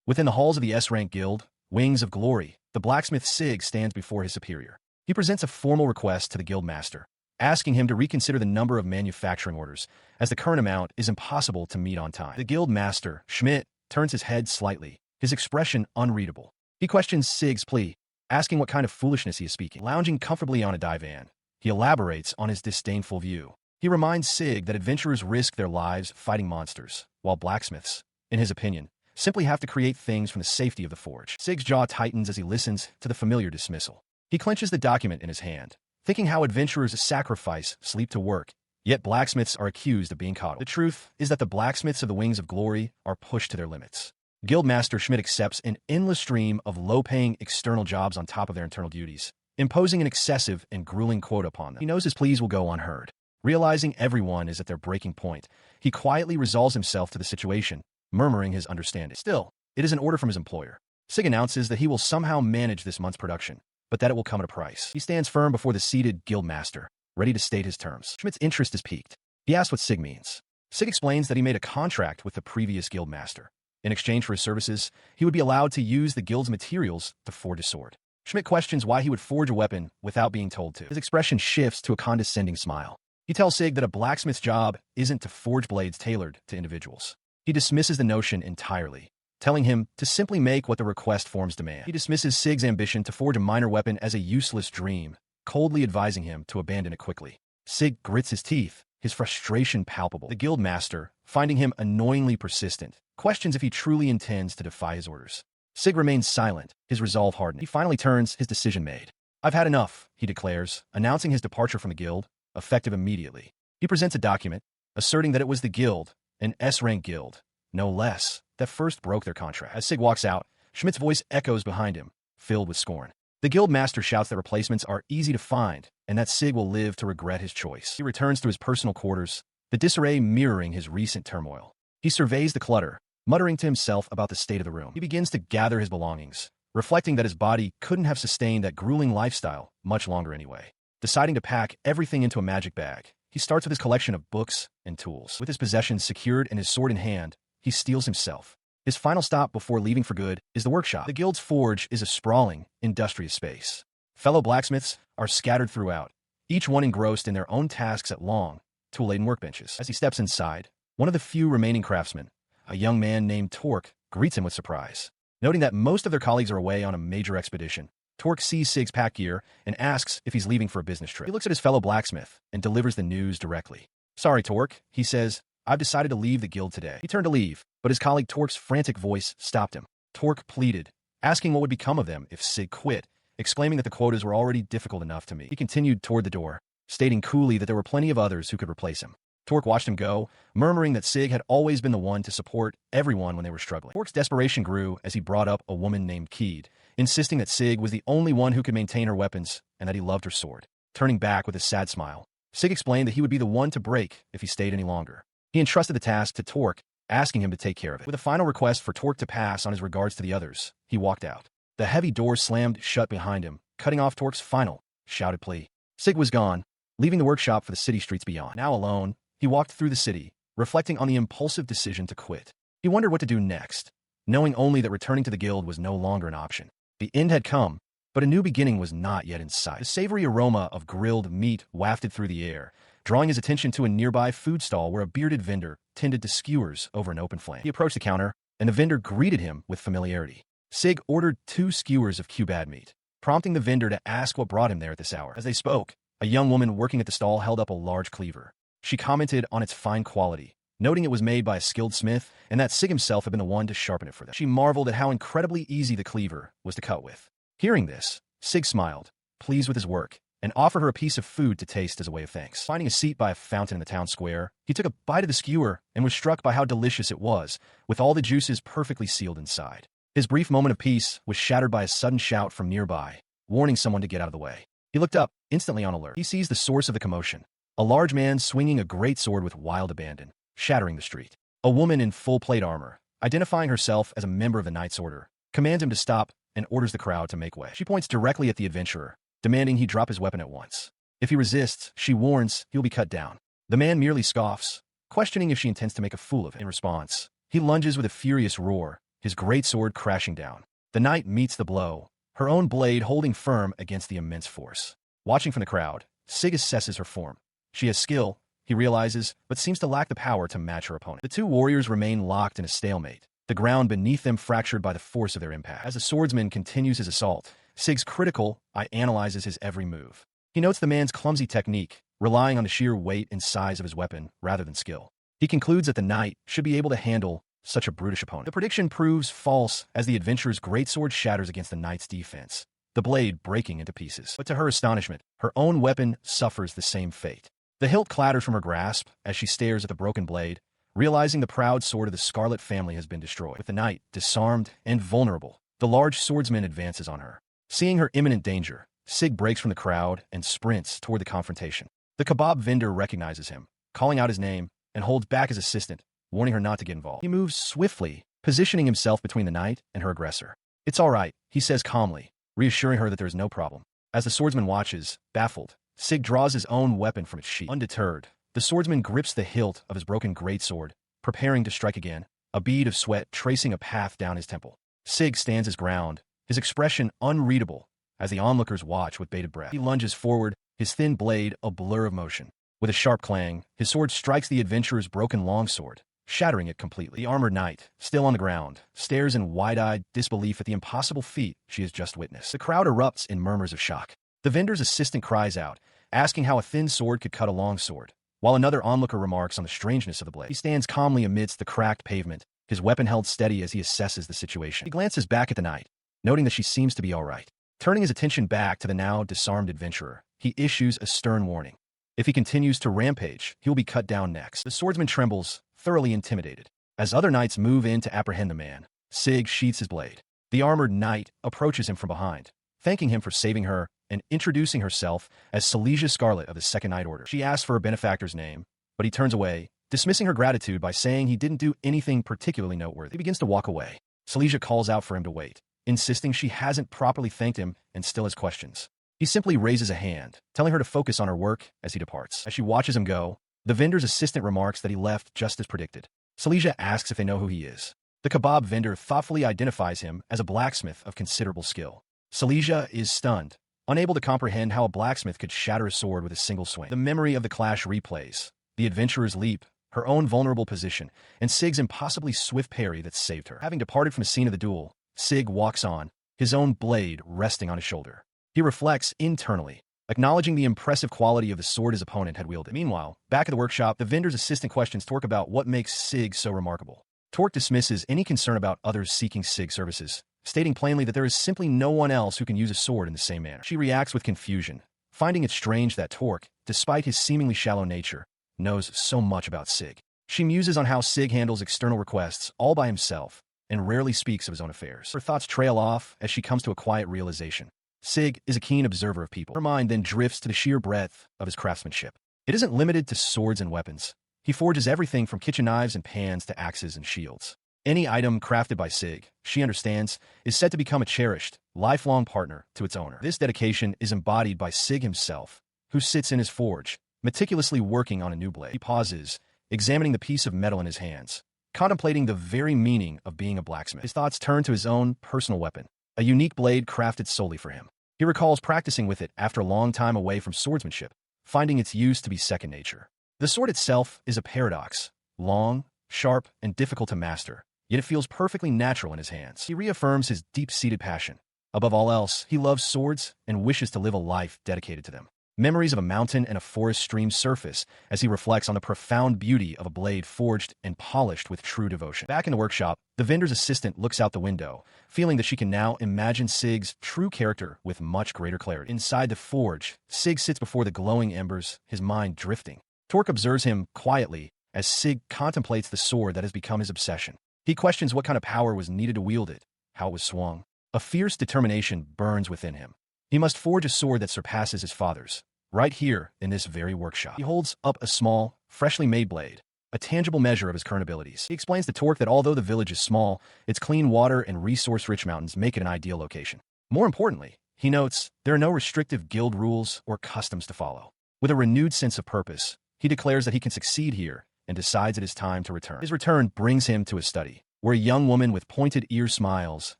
Within the halls of the S-rank guild, Wings of Glory, the blacksmith Sig stands before his superior. He presents a formal request to the guild master, asking him to reconsider the number of manufacturing orders, as the current amount is impossible to meet on time. The guild master, Schmidt, turns his head slightly, his expression unreadable. He questions Sig's plea, asking what kind of foolishness he is speaking. Lounging comfortably on a divan, he elaborates on his disdainful view. He reminds Sig that adventurers risk their lives fighting monsters, while blacksmiths, in his opinion, simply have to create things from the safety of the forge. Sig's jaw tightens as he listens to the familiar dismissal. He clenches the document in his hand, thinking how adventurers sacrifice sleep to work, yet blacksmiths are accused of being coddled. The truth is that the blacksmiths of the Wings of Glory are pushed to their limits. Guildmaster Schmidt accepts an endless stream of low-paying external jobs on top of their internal duties, imposing an excessive and grueling quota upon them. He knows his pleas will go unheard. Realizing everyone is at their breaking point, he quietly resolves himself to the situation, murmuring his understanding. Still, it is an order from his employer. Sig announces that he will somehow manage this month's production, but that it will come at a price. He stands firm before the seated guildmaster, ready to state his terms. Schmidt's interest is piqued. He asks what Sig means. Sig explains that he made a contract with the previous guildmaster. In exchange for his services, he would be allowed to use the guild's materials to forge a sword. Schmidt questions why he would forge a weapon without being told to. His expression shifts to a condescending smile. He tells Sig that a blacksmith's job isn't to forge blades tailored to individuals. He dismisses the notion entirely, telling him to simply make what the request forms demand. He dismisses Sig's ambition to forge a minor weapon as a useless dream, coldly advising him to abandon it quickly. Sig grits his teeth, his frustration palpable. The guild master, finding him annoyingly persistent, questions if he truly intends to defy his orders. Sig remains silent, his resolve hardened. He finally turns, his decision made. "I've had enough," he declares, announcing his departure from the guild, effective immediately. He presents a document, asserting that it was the guild, an S-rank guild, no less, that first broke their contract. As Sig walks out, Schmidt's voice echoes behind him, filled with scorn. The guild master shouts that replacements are easy to find, and that Sig will live to regret his choice. He returns to his personal quarters, the disarray mirroring his recent turmoil. He surveys the clutter, muttering to himself about the state of the room. He begins to gather his belongings, reflecting that his body couldn't have sustained that grueling lifestyle much longer anyway. Deciding to pack everything into a magic bag, he starts with his collection of books and tools. With his possessions secured and his sword in hand, he steels himself. His final stop before leaving for good is the workshop. The guild's forge is a sprawling, industrious space. Fellow blacksmiths are scattered throughout, each one engrossed in their own tasks at long, tool-laden workbenches. As he steps inside, one of the few remaining craftsmen, a young man named Torque, greets him with surprise. Noting that most of their colleagues are away on a major expedition, Torque sees Sig's pack gear and asks if he's leaving for a business trip. He looks at his fellow blacksmith and delivers the news directly. "Sorry, Torque," he says, "I've decided to leave the guild today." He turned to leave, but his colleague Torque's frantic voice stopped him. Torque pleaded, asking what would become of them if Sig quit, exclaiming that the quotas were already difficult enough to meet. He continued toward the door, stating coolly that there were plenty of others who could replace him. Torque watched him go, murmuring that Sig had always been the one to support everyone when they were struggling. Torque's desperation grew as he brought up a woman named Keed, insisting that Sig was the only one who could maintain her weapons and that he loved her sword. Turning back with a sad smile, Sig explained that he would be the one to break if he stayed any longer. He entrusted the task to Torque, asking him to take care of it. With a final request for Torque to pass on his regards to the others, he walked out. The heavy door slammed shut behind him, cutting off Torque's final, shouted plea. Sig was gone, leaving the workshop for the city streets beyond. Now alone, he walked through the city, reflecting on the impulsive decision to quit. He wondered what to do next, knowing only that returning to the guild was no longer an option. The end had come, but a new beginning was not yet in sight. The savory aroma of grilled meat wafted through the air, drawing his attention to a nearby food stall where a bearded vendor tended to skewers over an open flame. He approached the counter, and the vendor greeted him with familiarity. Sig ordered 2 skewers of cubad meat, prompting the vendor to ask what brought him there at this hour. As they spoke, a young woman working at the stall held up a large cleaver. She commented on its fine quality, noting it was made by a skilled smith and that Sig himself had been the one to sharpen it for them. She marveled at how incredibly easy the cleaver was to cut with. Hearing this, Sig smiled, pleased with his work, and offered her a piece of food to taste as a way of thanks. Finding a seat by a fountain in the town square, he took a bite of the skewer and was struck by how delicious it was, with all the juices perfectly sealed inside. His brief moment of peace was shattered by a sudden shout from nearby, warning someone to get out of the way. He looked up, instantly on alert. He sees the source of the commotion, a large man swinging a great sword with wild abandon, shattering the street. A woman in full plate armor, identifying herself as a member of the Knight's Order, commands him to stop and orders the crowd to make way. She points directly at the adventurer, demanding he drop his weapon at once. If he resists, she warns he'll be cut down. The man merely scoffs, questioning if she intends to make a fool of him. In response, he lunges with a furious roar, his greatsword crashing down. The knight meets the blow, her own blade holding firm against the immense force. Watching from the crowd, Sig assesses her form. She has skill, he realizes, but seems to lack the power to match her opponent. The two warriors remain locked in a stalemate, the ground beneath them fractured by the force of their impact. As the swordsman continues his assault, Sig's critical eye analyzes his every move. He notes the man's clumsy technique, relying on the sheer weight and size of his weapon rather than skill. He concludes that the knight should be able to handle such a brutish opponent. The prediction proves false as the adventurer's greatsword shatters against the knight's defense, the blade breaking into pieces. But to her astonishment, her own weapon suffers the same fate. The hilt clatters from her grasp as she stares at the broken blade, realizing the proud sword of the Scarlet family has been destroyed. With the knight disarmed and vulnerable, the large swordsman advances on her. Seeing her imminent danger, Sig breaks from the crowd and sprints toward the confrontation. The kebab vendor recognizes him, calling out his name, and holds back his assistant, warning her not to get involved. He moves swiftly, positioning himself between the knight and her aggressor. "It's all right," he says calmly, reassuring her that there is no problem. As the swordsman watches, baffled, Sig draws his own weapon from its sheath. Undeterred, the swordsman grips the hilt of his broken greatsword, preparing to strike again, a bead of sweat tracing a path down his temple. Sig stands his ground, his expression unreadable, as the onlookers watch with bated breath. He lunges forward, his thin blade a blur of motion. With a sharp clang, his sword strikes the adventurer's broken longsword, shattering it completely. The armored knight, still on the ground, stares in wide-eyed disbelief at the impossible feat she has just witnessed. The crowd erupts in murmurs of shock. The vendor's assistant cries out, asking how a thin sword could cut a long sword, while another onlooker remarks on the strangeness of the blade. He stands calmly amidst the cracked pavement, his weapon held steady as he assesses the situation. He glances back at the knight, noting that she seems to be all right. Turning his attention back to the now disarmed adventurer, he issues a stern warning. If he continues to rampage, he will be cut down next. The swordsman trembles, thoroughly intimidated. As other knights move in to apprehend the man, Sig sheaths his blade. The armored knight approaches him from behind, thanking him for saving her and introducing herself as Silesia Scarlet of the Second Knight Order. She asks for her benefactor's name, but he turns away, dismissing her gratitude by saying he didn't do anything particularly noteworthy. He begins to walk away. Silesia calls out for him to wait, insisting she hasn't properly thanked him and still has questions. He simply raises a hand, telling her to focus on her work as he departs. As she watches him go, the vendor's assistant remarks that he left just as predicted. Silesia asks if they know who he is. The kebab vendor thoughtfully identifies him as a blacksmith of considerable skill. Silesia is stunned, unable to comprehend how a blacksmith could shatter a sword with a single swing. The memory of the clash replays, the adventurer's leap, her own vulnerable position, and Sig's impossibly swift parry that saved her. Having departed from the scene of the duel, Sig walks on, his own blade resting on his shoulder. He reflects internally, acknowledging the impressive quality of the sword his opponent had wielded. Meanwhile, back at the workshop, the vendor's assistant questions Torque about what makes Sig so remarkable. Torque dismisses any concern about others seeking Sig's services, stating plainly that there is simply no one else who can use a sword in the same manner. She reacts with confusion, finding it strange that Torque, despite his seemingly shallow nature, knows so much about Sig. She muses on how Sig handles external requests all by himself, and rarely speaks of his own affairs. Her thoughts trail off as she comes to a quiet realization. Sig is a keen observer of people. Her mind then drifts to the sheer breadth of his craftsmanship. It isn't limited to swords and weapons. He forges everything from kitchen knives and pans to axes and shields. Any item crafted by Sig, she understands, is said to become a cherished, lifelong partner to its owner. This dedication is embodied by Sig himself, who sits in his forge, meticulously working on a new blade. He pauses, examining the piece of metal in his hands, contemplating the very meaning of being a blacksmith. His thoughts turn to his own personal weapon, a unique blade crafted solely for him. He recalls practicing with it after a long time away from swordsmanship, finding its use to be second nature. The sword itself is a paradox, long, sharp, and difficult to master, yet it feels perfectly natural in his hands. He reaffirms his deep-seated passion. Above all else, he loves swords and wishes to live a life dedicated to them. Memories of a mountain and a forest stream surface as he reflects on the profound beauty of a blade forged and polished with true devotion. Back in the workshop, the vendor's assistant looks out the window, feeling that she can now imagine Sig's true character with much greater clarity. Inside the forge, Sig sits before the glowing embers, his mind drifting. Torque observes him quietly as Sig contemplates the sword that has become his obsession. He questions what kind of power was needed to wield it, how it was swung. A fierce determination burns within him. He must forge a sword that surpasses his father's, right here in this very workshop. He holds up a small, freshly made blade, a tangible measure of his current abilities. He explains to Torque that although the village is small, its clean water and resource-rich mountains make it an ideal location. More importantly, he notes, there are no restrictive guild rules or customs to follow. With a renewed sense of purpose, he declares that he can succeed here and decides it is time to return. His return brings him to his study, where a young woman with pointed ears smiles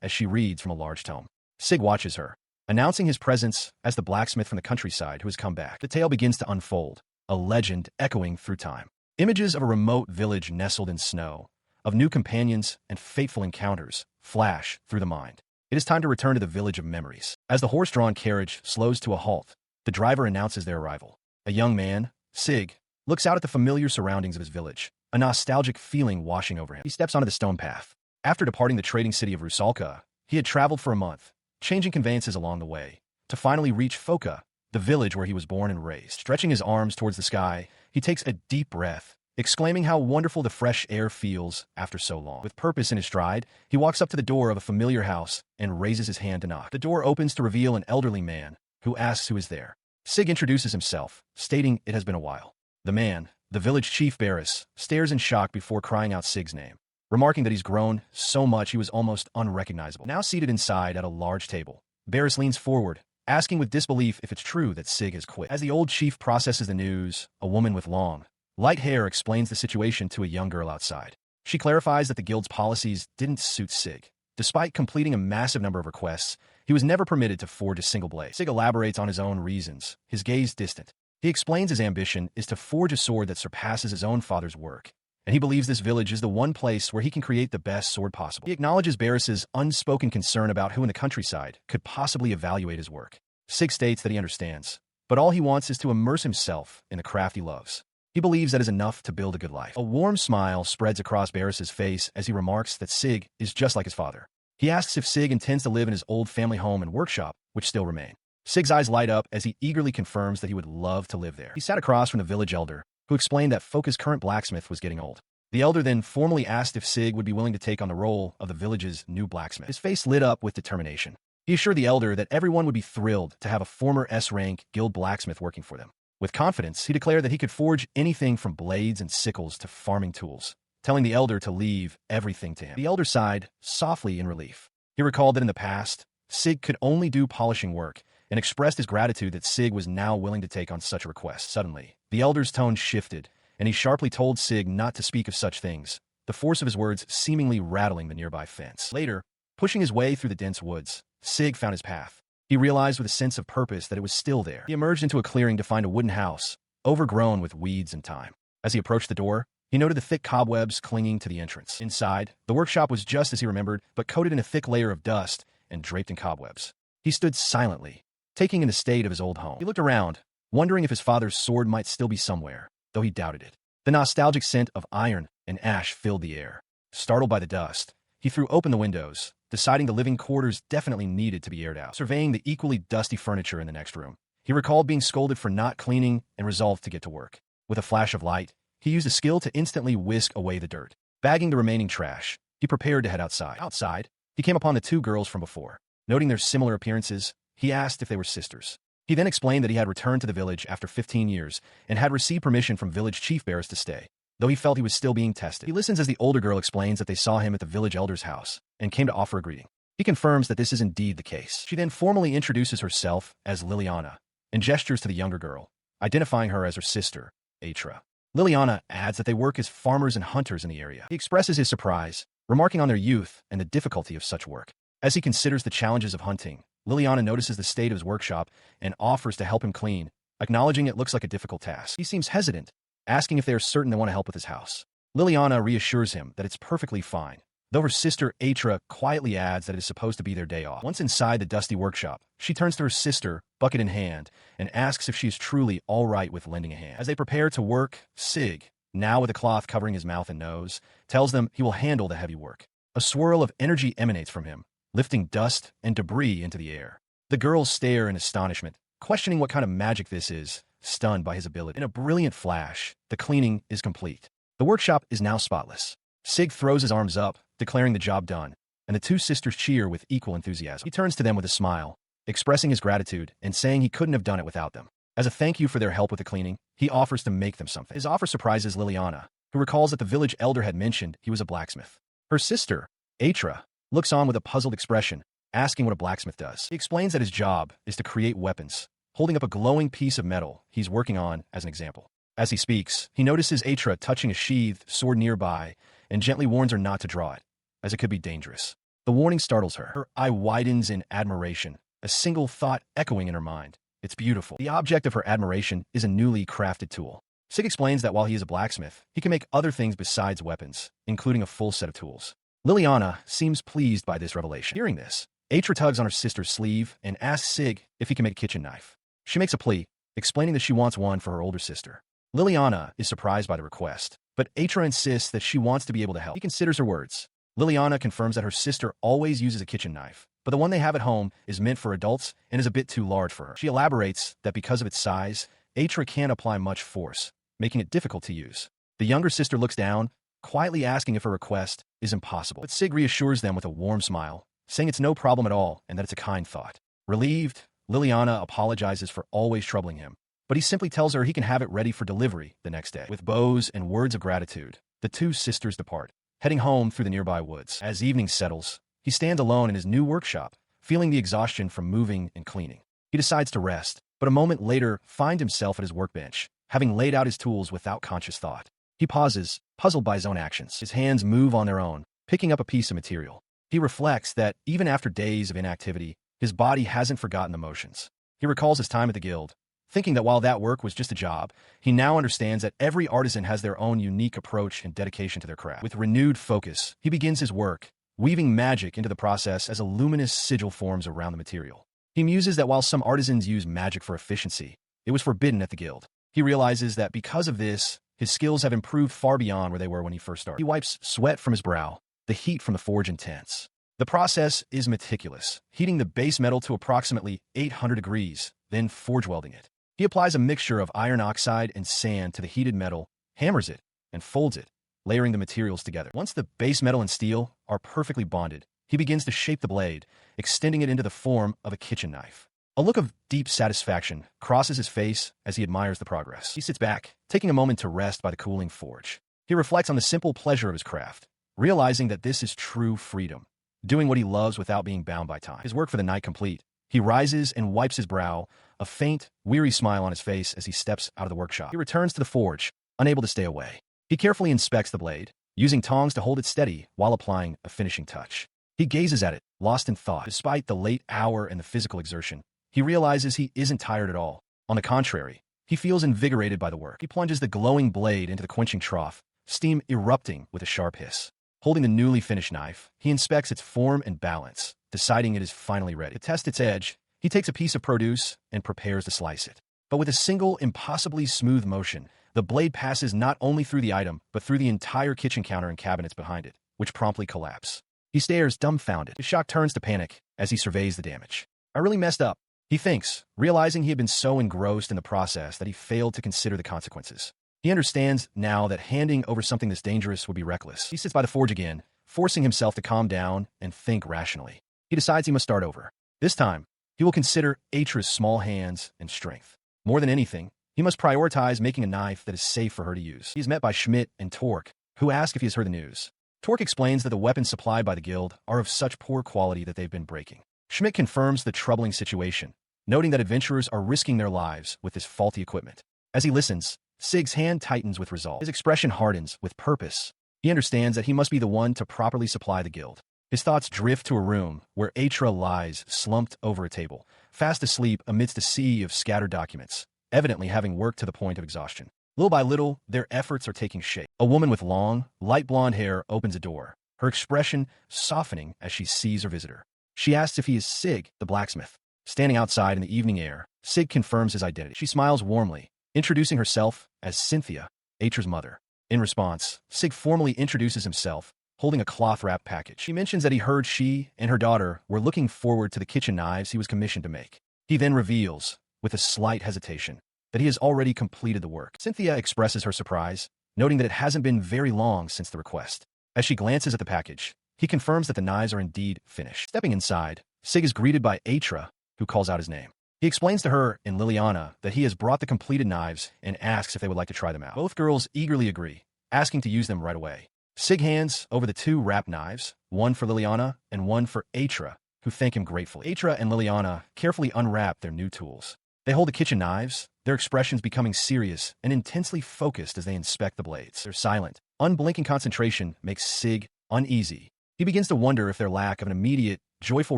as she reads from a large tome. Sig watches her, announcing his presence as the blacksmith from the countryside who has come back. The tale begins to unfold, a legend echoing through time. Images of a remote village nestled in snow, of new companions and fateful encounters, flash through the mind. It is time to return to the village of memories. As the horse-drawn carriage slows to a halt, the driver announces their arrival. A young man, Sig, looks out at the familiar surroundings of his village, a nostalgic feeling washing over him. He steps onto the stone path. After departing the trading city of Rusalka, he had traveled for a month, changing conveyances along the way, to finally reach Foka, the village where he was born and raised. Stretching his arms towards the sky, he takes a deep breath, exclaiming how wonderful the fresh air feels after so long. With purpose in his stride, he walks up to the door of a familiar house and raises his hand to knock. The door opens to reveal an elderly man, who asks who is there. Sig introduces himself, stating it has been a while. The man, the village chief Barris, stares in shock before crying out Sig's name, remarking that he's grown so much he was almost unrecognizable. Now seated inside at a large table, Barris leans forward, asking with disbelief if it's true that Sig has quit. As the old chief processes the news, a woman with long, light hair explains the situation to a young girl outside. She clarifies that the guild's policies didn't suit Sig. Despite completing a massive number of requests, he was never permitted to forge a single blade. Sig elaborates on his own reasons, his gaze distant. He explains his ambition is to forge a sword that surpasses his own father's work, and he believes this village is the one place where he can create the best sword possible. He acknowledges Barris's unspoken concern about who in the countryside could possibly evaluate his work. Sig states that he understands, but all he wants is to immerse himself in the craft he loves. He believes that is enough to build a good life. A warm smile spreads across Barris's face as he remarks that Sig is just like his father. He asks if Sig intends to live in his old family home and workshop, which still remain. Sig's eyes light up as he eagerly confirms that he would love to live there. He sat across from the village elder, who explained that Foka's current blacksmith was getting old. The elder then formally asked if Sig would be willing to take on the role of the village's new blacksmith. His face lit up with determination. He assured the elder that everyone would be thrilled to have a former S-rank guild blacksmith working for them. With confidence, he declared that he could forge anything from blades and sickles to farming tools, telling the elder to leave everything to him. The elder sighed, softly in relief. He recalled that in the past, Sig could only do polishing work, and expressed his gratitude that Sig was now willing to take on such a request. Suddenly, the elder's tone shifted, and he sharply told Sig not to speak of such things, the force of his words seemingly rattling the nearby fence. Later, pushing his way through the dense woods, Sig found his path. He realized with a sense of purpose that it was still there. He emerged into a clearing to find a wooden house, overgrown with weeds and thyme. As he approached the door, he noted the thick cobwebs clinging to the entrance. Inside, the workshop was just as he remembered, but coated in a thick layer of dust and draped in cobwebs. He stood silently, taking in the state of his old home. He looked around, wondering if his father's sword might still be somewhere, though he doubted it. The nostalgic scent of iron and ash filled the air. Startled by the dust, he threw open the windows, deciding the living quarters definitely needed to be aired out. Surveying the equally dusty furniture in the next room, he recalled being scolded for not cleaning and resolved to get to work. With a flash of light, he used a skill to instantly whisk away the dirt. Bagging the remaining trash, he prepared to head outside. Outside, he came upon the two girls from before. Noting their similar appearances, he asked if they were sisters. He then explained that he had returned to the village after 15 years and had received permission from village chief Barris to stay, though he felt he was still being tested. He listens as the older girl explains that they saw him at the village elder's house and came to offer a greeting. He confirms that this is indeed the case. She then formally introduces herself as Liliana and gestures to the younger girl, identifying her as her sister, Atra. Liliana adds that they work as farmers and hunters in the area. He expresses his surprise, remarking on their youth and the difficulty of such work. As he considers the challenges of hunting, Liliana notices the state of his workshop and offers to help him clean, acknowledging it looks like a difficult task. He seems hesitant, asking if they are certain they want to help with his house. Liliana reassures him that it's perfectly fine, though her sister Atra quietly adds that it is supposed to be their day off. Once inside the dusty workshop, she turns to her sister, bucket in hand, and asks if she is truly all right with lending a hand. As they prepare to work, Sig, now with a cloth covering his mouth and nose, tells them he will handle the heavy work. A swirl of energy emanates from him, lifting dust and debris into the air. The girls stare in astonishment, questioning what kind of magic this is, stunned by his ability. In a brilliant flash, the cleaning is complete. The workshop is now spotless. Sig throws his arms up, declaring the job done, and the two sisters cheer with equal enthusiasm. He turns to them with a smile, expressing his gratitude and saying he couldn't have done it without them. As a thank you for their help with the cleaning, he offers to make them something. His offer surprises Liliana, who recalls that the village elder had mentioned he was a blacksmith. Her sister, Atra, looks on with a puzzled expression, asking what a blacksmith does. He explains that his job is to create weapons, holding up a glowing piece of metal he's working on as an example. As he speaks, he notices Atra touching a sheathed sword nearby and gently warns her not to draw it, as it could be dangerous. The warning startles her. Her eye widens in admiration, a single thought echoing in her mind. It's beautiful. The object of her admiration is a newly crafted tool. Sig explains that while he is a blacksmith, he can make other things besides weapons, including a full set of tools. Liliana seems pleased by this revelation. Hearing this, Atra tugs on her sister's sleeve and asks Sig if he can make a kitchen knife. She makes a plea, explaining that she wants one for her older sister. Liliana is surprised by the request, but Atra insists that she wants to be able to help. He considers her words. Liliana confirms that her sister always uses a kitchen knife, but the one they have at home is meant for adults and is a bit too large for her. She elaborates that because of its size, Atra can't apply much force, making it difficult to use. The younger sister looks down, quietly asking if her request is impossible. But Sig reassures them with a warm smile, saying it's no problem at all and that it's a kind thought. Relieved, Liliana apologizes for always troubling him, but he simply tells her he can have it ready for delivery the next day. With bows and words of gratitude, the two sisters depart, heading home through the nearby woods. As evening settles, he stands alone in his new workshop, feeling the exhaustion from moving and cleaning. He decides to rest, but a moment later finds himself at his workbench, having laid out his tools without conscious thought. He pauses, puzzled by his own actions. His hands move on their own, picking up a piece of material. He reflects that, even after days of inactivity, his body hasn't forgotten the motions. He recalls his time at the guild, thinking that while that work was just a job, he now understands that every artisan has their own unique approach and dedication to their craft. With renewed focus, he begins his work, weaving magic into the process as a luminous sigil forms around the material. He muses that while some artisans use magic for efficiency, it was forbidden at the guild. He realizes that because of this, his skills have improved far beyond where they were when he first started. He wipes sweat from his brow, the heat from the forge intense. The process is meticulous, heating the base metal to approximately 800 degrees, then forge welding it. He applies a mixture of iron oxide and sand to the heated metal, hammers it, and folds it, layering the materials together. Once the base metal and steel are perfectly bonded, he begins to shape the blade, extending it into the form of a kitchen knife. A look of deep satisfaction crosses his face as he admires the progress. He sits back, taking a moment to rest by the cooling forge. He reflects on the simple pleasure of his craft, realizing that this is true freedom, doing what he loves without being bound by time. His work for the night complete, he rises and wipes his brow, a faint, weary smile on his face as he steps out of the workshop. He returns to the forge, unable to stay away. He carefully inspects the blade, using tongs to hold it steady while applying a finishing touch. He gazes at it, lost in thought. Despite the late hour and the physical exertion, he realizes he isn't tired at all. On the contrary, he feels invigorated by the work. He plunges the glowing blade into the quenching trough, steam erupting with a sharp hiss. Holding the newly finished knife, he inspects its form and balance, deciding it is finally ready. To test its edge, he takes a piece of produce and prepares to slice it. But with a single, impossibly smooth motion, the blade passes not only through the item, but through the entire kitchen counter and cabinets behind it, which promptly collapse. He stares dumbfounded. His shock turns to panic as he surveys the damage. I really messed up, he thinks, realizing he had been so engrossed in the process that he failed to consider the consequences. He understands now that handing over something this dangerous would be reckless. He sits by the forge again, forcing himself to calm down and think rationally. He decides he must start over. This time, he will consider Atra's small hands and strength. More than anything, he must prioritize making a knife that is safe for her to use. He is met by Schmidt and Torque, who ask if he has heard the news. Torque explains that the weapons supplied by the guild are of such poor quality that they've been breaking. Schmidt confirms the troubling situation, noting that adventurers are risking their lives with this faulty equipment. As he listens, Sig's hand tightens with resolve. His expression hardens with purpose. He understands that he must be the one to properly supply the guild. His thoughts drift to a room where Atra lies slumped over a table, fast asleep amidst a sea of scattered documents, evidently having worked to the point of exhaustion. Little by little, their efforts are taking shape. A woman with long, light blonde hair opens a door, her expression softening as she sees her visitor. She asks if he is Sig, the blacksmith. Standing outside in the evening air, Sig confirms his identity. She smiles warmly, introducing herself as Cynthia, Atra's mother. In response, Sig formally introduces himself, holding a cloth-wrapped package. He mentions that he heard she and her daughter were looking forward to the kitchen knives he was commissioned to make. He then reveals, with a slight hesitation, that he has already completed the work. Cynthia expresses her surprise, noting that it hasn't been very long since the request. As she glances at the package, he confirms that the knives are indeed finished. Stepping inside, Sig is greeted by Atra, who calls out his name. He explains to her and Liliana that he has brought the completed knives and asks if they would like to try them out. Both girls eagerly agree, asking to use them right away. Sig hands over the two wrapped knives, one for Liliana and one for Atra, who thank him gratefully. Atra and Liliana carefully unwrap their new tools. They hold the kitchen knives, their expressions becoming serious and intensely focused as they inspect the blades. Their silent, unblinking concentration makes Sig uneasy, He begins to wonder if their lack of an immediate, joyful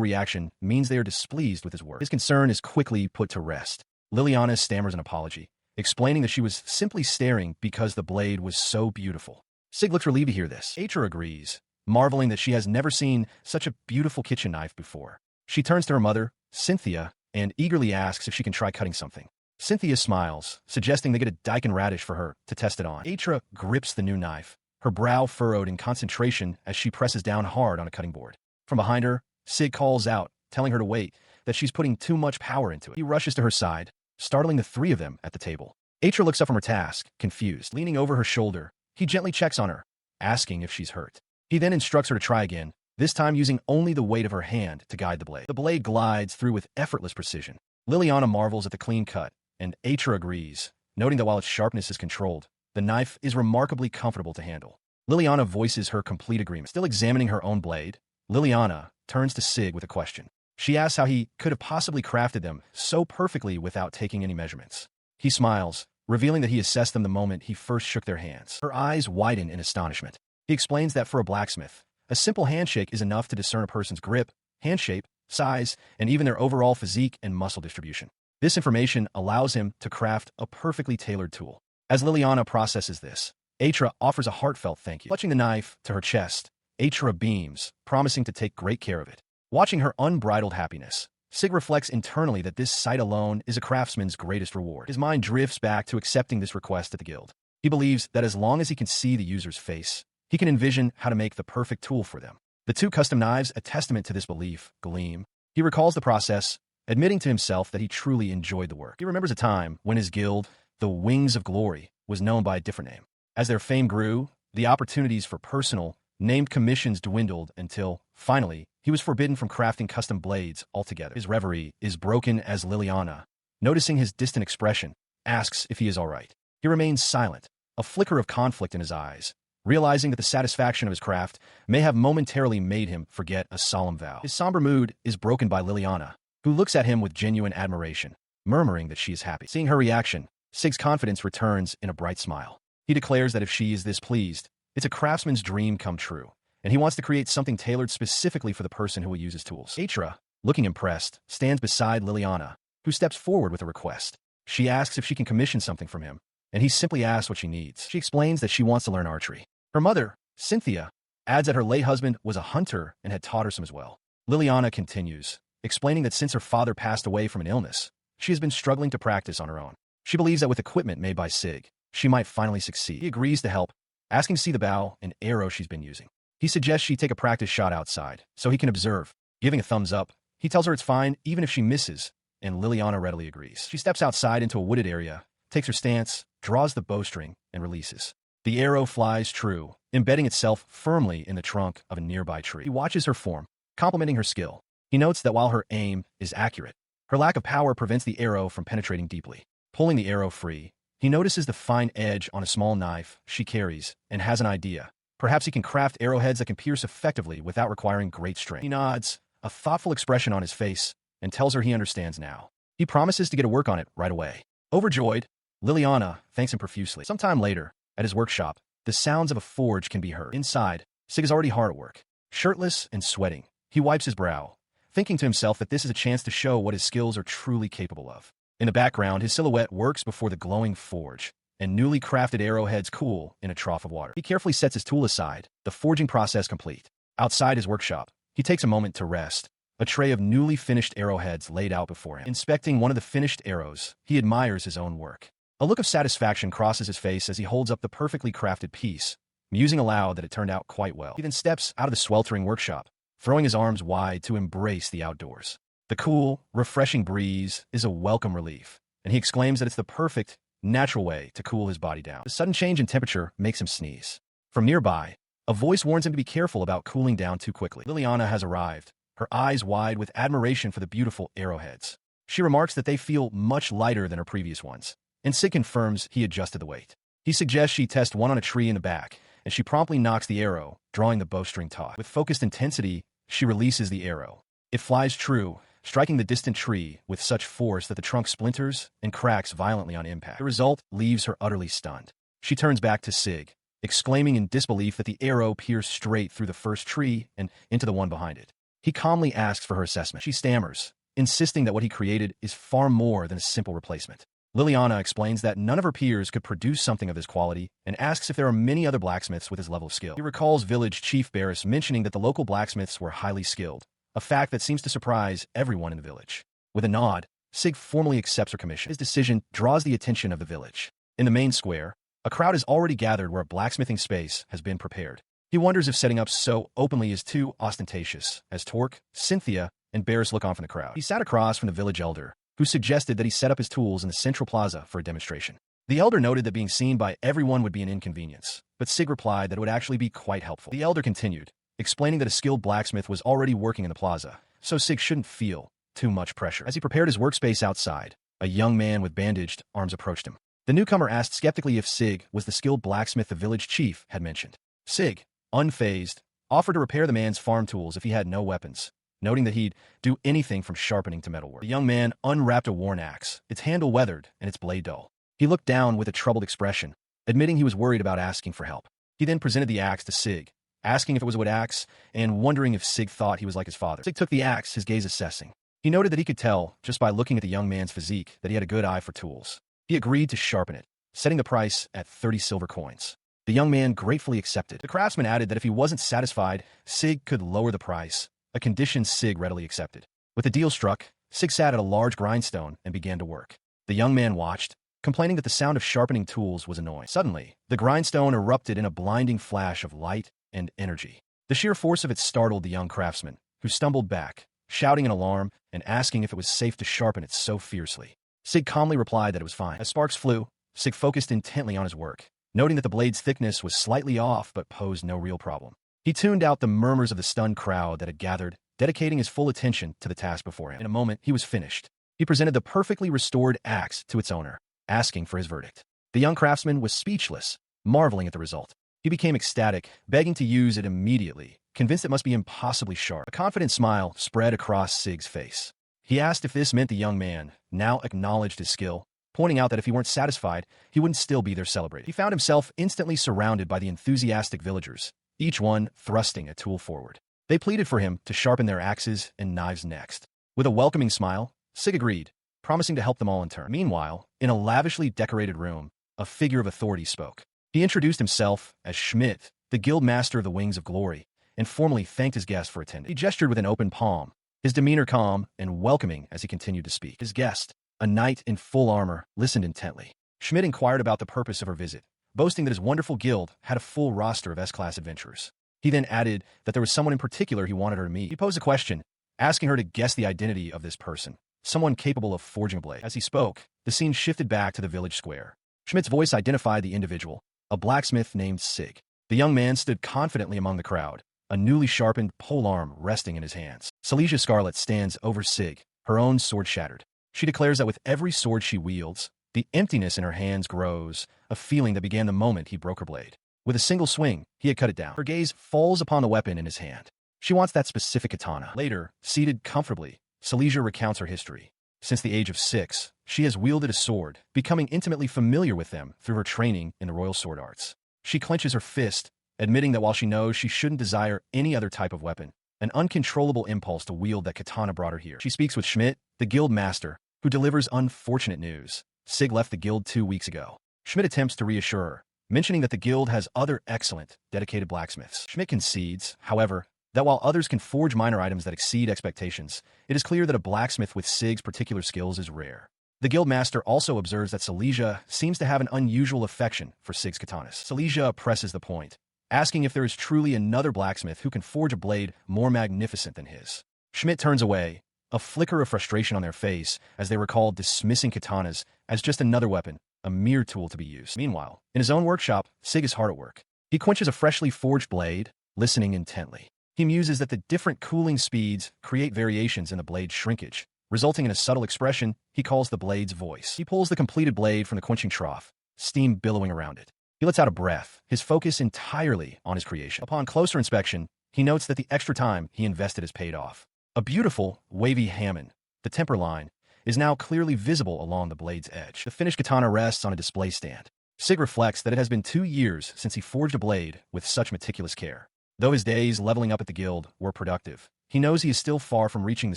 reaction means they are displeased with his work. His concern is quickly put to rest. Liliana stammers an apology, explaining that she was simply staring because the blade was so beautiful. Sig looks relieved to hear this. Aitra agrees, marveling that she has never seen such a beautiful kitchen knife before. She turns to her mother, Cynthia, and eagerly asks if she can try cutting something. Cynthia smiles, suggesting they get a daikon radish for her to test it on. Aitra grips the new knife, her brow furrowed in concentration as she presses down hard on a cutting board. From behind her, Sig calls out, telling her to wait, that she's putting too much power into it. He rushes to her side, startling the three of them at the table. Aitra looks up from her task, confused. Leaning over her shoulder, he gently checks on her, asking if she's hurt. He then instructs her to try again, this time using only the weight of her hand to guide the blade. The blade glides through with effortless precision. Liliana marvels at the clean cut, and Aitra agrees, noting that while its sharpness is controlled, the knife is remarkably comfortable to handle. Liliana voices her complete agreement. Still examining her own blade, Liliana turns to Sig with a question. She asks how he could have possibly crafted them so perfectly without taking any measurements. He smiles, revealing that he assessed them the moment he first shook their hands. Her eyes widen in astonishment. He explains that for a blacksmith, a simple handshake is enough to discern a person's grip, hand shape, size, and even their overall physique and muscle distribution. This information allows him to craft a perfectly tailored tool. As Liliana processes this, Aitra offers a heartfelt thank you. Clutching the knife to her chest, Aitra beams, promising to take great care of it. Watching her unbridled happiness, Sig reflects internally that this sight alone is a craftsman's greatest reward. His mind drifts back to accepting this request at the guild. He believes that as long as he can see the user's face, he can envision how to make the perfect tool for them. The two custom knives, a testament to this belief, gleam. He recalls the process, admitting to himself that he truly enjoyed the work. He remembers a time when his guild, the Wings of Glory, was known by a different name. As their fame grew, the opportunities for personal, named commissions dwindled until, finally, he was forbidden from crafting custom blades altogether. His reverie is broken as Liliana, noticing his distant expression, asks if he is all right. He remains silent, a flicker of conflict in his eyes, realizing that the satisfaction of his craft may have momentarily made him forget a solemn vow. His somber mood is broken by Liliana, who looks at him with genuine admiration, murmuring that she is happy. Seeing her reaction, Sig's confidence returns in a bright smile. He declares that if she is this pleased, it's a craftsman's dream come true, and he wants to create something tailored specifically for the person who will use his tools. Aitra, looking impressed, stands beside Liliana, who steps forward with a request. She asks if she can commission something from him, and he simply asks what she needs. She explains that she wants to learn archery. Her mother, Cynthia, adds that her late husband was a hunter and had taught her some as well. Liliana continues, explaining that since her father passed away from an illness, she has been struggling to practice on her own. She believes that with equipment made by Sig, she might finally succeed. He agrees to help, asking to see the bow and arrow she's been using. He suggests she take a practice shot outside, so he can observe. Giving a thumbs up, he tells her it's fine even if she misses, and Liliana readily agrees. She steps outside into a wooded area, takes her stance, draws the bowstring, and releases. The arrow flies true, embedding itself firmly in the trunk of a nearby tree. He watches her form, complimenting her skill. He notes that while her aim is accurate, her lack of power prevents the arrow from penetrating deeply. Pulling the arrow free, he notices the fine edge on a small knife she carries and has an idea. Perhaps he can craft arrowheads that can pierce effectively without requiring great strength. He nods, a thoughtful expression on his face, and tells her he understands now. He promises to get to work on it right away. Overjoyed, Liliana thanks him profusely. Sometime later, at his workshop, the sounds of a forge can be heard. Inside, Sig is already hard at work. Shirtless and sweating, he wipes his brow, thinking to himself that this is a chance to show what his skills are truly capable of. In the background, his silhouette works before the glowing forge, and newly crafted arrowheads cool in a trough of water. He carefully sets his tool aside, the forging process complete. Outside his workshop, he takes a moment to rest, a tray of newly finished arrowheads laid out before him. Inspecting one of the finished arrows, he admires his own work. A look of satisfaction crosses his face as he holds up the perfectly crafted piece, musing aloud that it turned out quite well. He then steps out of the sweltering workshop, throwing his arms wide to embrace the outdoors. The cool, refreshing breeze is a welcome relief, and he exclaims that it's the perfect, natural way to cool his body down. The sudden change in temperature makes him sneeze. From nearby, a voice warns him to be careful about cooling down too quickly. Liliana has arrived, her eyes wide with admiration for the beautiful arrowheads. She remarks that they feel much lighter than her previous ones, and Sig confirms he adjusted the weight. He suggests she test one on a tree in the back, and she promptly knocks the arrow, drawing the bowstring taut. With focused intensity, she releases the arrow. It flies true, striking the distant tree with such force that the trunk splinters and cracks violently on impact. The result leaves her utterly stunned. She turns back to Sig, exclaiming in disbelief that the arrow pierced straight through the first tree and into the one behind it. He calmly asks for her assessment. She stammers, insisting that what he created is far more than a simple replacement. Liliana explains that none of her peers could produce something of this quality and asks if there are many other blacksmiths with his level of skill. He recalls village chief Barris mentioning that the local blacksmiths were highly skilled, a fact that seems to surprise everyone in the village. With a nod, Sig formally accepts her commission. His decision draws the attention of the village. In the main square, a crowd is already gathered where a blacksmithing space has been prepared. He wonders if setting up so openly is too ostentatious, as Torque, Cynthia, and Barris look on from the crowd. He sat across from the village elder, who suggested that he set up his tools in the central plaza for a demonstration. The elder noted that being seen by everyone would be an inconvenience, but Sig replied that it would actually be quite helpful. The elder continued, explaining that a skilled blacksmith was already working in the plaza, so Sig shouldn't feel too much pressure. As he prepared his workspace outside, a young man with bandaged arms approached him. The newcomer asked skeptically if Sig was the skilled blacksmith the village chief had mentioned. Sig, unfazed, offered to repair the man's farm tools if he had no weapons, noting that he'd do anything from sharpening to metalwork. The young man unwrapped a worn axe, its handle weathered and its blade dull. He looked down with a troubled expression, admitting he was worried about asking for help. He then presented the axe to Sig, asking if it was a wood axe and wondering if Sig thought he was like his father. Sig took the axe, his gaze assessing. He noted that he could tell, just by looking at the young man's physique, that he had a good eye for tools. He agreed to sharpen it, setting the price at 30 silver coins. The young man gratefully accepted. The craftsman added that if he wasn't satisfied, Sig could lower the price, a condition Sig readily accepted. With the deal struck, Sig sat at a large grindstone and began to work. The young man watched, complaining that the sound of sharpening tools was annoying. Suddenly, the grindstone erupted in a blinding flash of light and energy. The sheer force of it startled the young craftsman, who stumbled back, shouting in alarm and asking if it was safe to sharpen it so fiercely. Sig calmly replied that it was fine. As sparks flew, Sig focused intently on his work, noting that the blade's thickness was slightly off but posed no real problem. He tuned out the murmurs of the stunned crowd that had gathered, dedicating his full attention to the task before him. In a moment, he was finished. He presented the perfectly restored axe to its owner, asking for his verdict. The young craftsman was speechless, marveling at the result. He became ecstatic, begging to use it immediately, convinced it must be impossibly sharp. A confident smile spread across Sig's face. He asked if this meant the young man now acknowledged his skill, pointing out that if he weren't satisfied, he wouldn't still be there celebrating. He found himself instantly surrounded by the enthusiastic villagers, each one thrusting a tool forward. They pleaded for him to sharpen their axes and knives next. With a welcoming smile, Sig agreed, promising to help them all in turn. Meanwhile, in a lavishly decorated room, a figure of authority spoke. He introduced himself as Schmidt, the guild master of the Wings of Glory, and formally thanked his guest for attending. He gestured with an open palm, his demeanor calm and welcoming as he continued to speak. His guest, a knight in full armor, listened intently. Schmidt inquired about the purpose of her visit, boasting that his wonderful guild had a full roster of S-class adventurers. He then added that there was someone in particular he wanted her to meet. He posed a question, asking her to guess the identity of this person, someone capable of forging a blade. As he spoke, the scene shifted back to the village square. Schmidt's voice identified the individual, a blacksmith named Sig. The young man stood confidently among the crowd, a newly sharpened polearm resting in his hands. Silesia Scarlet stands over Sig, her own sword shattered. She declares that with every sword she wields, the emptiness in her hands grows, a feeling that began the moment he broke her blade. With a single swing, he had cut it down. Her gaze falls upon the weapon in his hand. She wants that specific katana. Later, seated comfortably, Silesia recounts her history. Since the age of 6, she has wielded a sword, becoming intimately familiar with them through her training in the royal sword arts. She clenches her fist, admitting that while she knows she shouldn't desire any other type of weapon, an uncontrollable impulse to wield that katana brought her here. She speaks with Schmidt, the guild master, who delivers unfortunate news. Sig left the guild 2 weeks ago. Schmidt attempts to reassure her, mentioning that the guild has other excellent, dedicated blacksmiths. Schmidt concedes, however, that while others can forge minor items that exceed expectations, it is clear that a blacksmith with Sig's particular skills is rare. The guildmaster also observes that Silesia seems to have an unusual affection for Sig's katanas. Silesia presses the point, asking if there is truly another blacksmith who can forge a blade more magnificent than his. Schmidt turns away, a flicker of frustration on their face as they recall dismissing katanas as just another weapon, a mere tool to be used. Meanwhile, in his own workshop, Sig is hard at work. He quenches a freshly forged blade, listening intently. He muses that the different cooling speeds create variations in the blade's shrinkage, resulting in a subtle expression he calls the blade's voice. He pulls the completed blade from the quenching trough, steam billowing around it. He lets out a breath, his focus entirely on his creation. Upon closer inspection, he notes that the extra time he invested has paid off. A beautiful, wavy Hammond, the temper line, is now clearly visible along the blade's edge. The finished katana rests on a display stand. Sig reflects that it has been 2 years since he forged a blade with such meticulous care. Though his days leveling up at the guild were productive, he knows he is still far from reaching the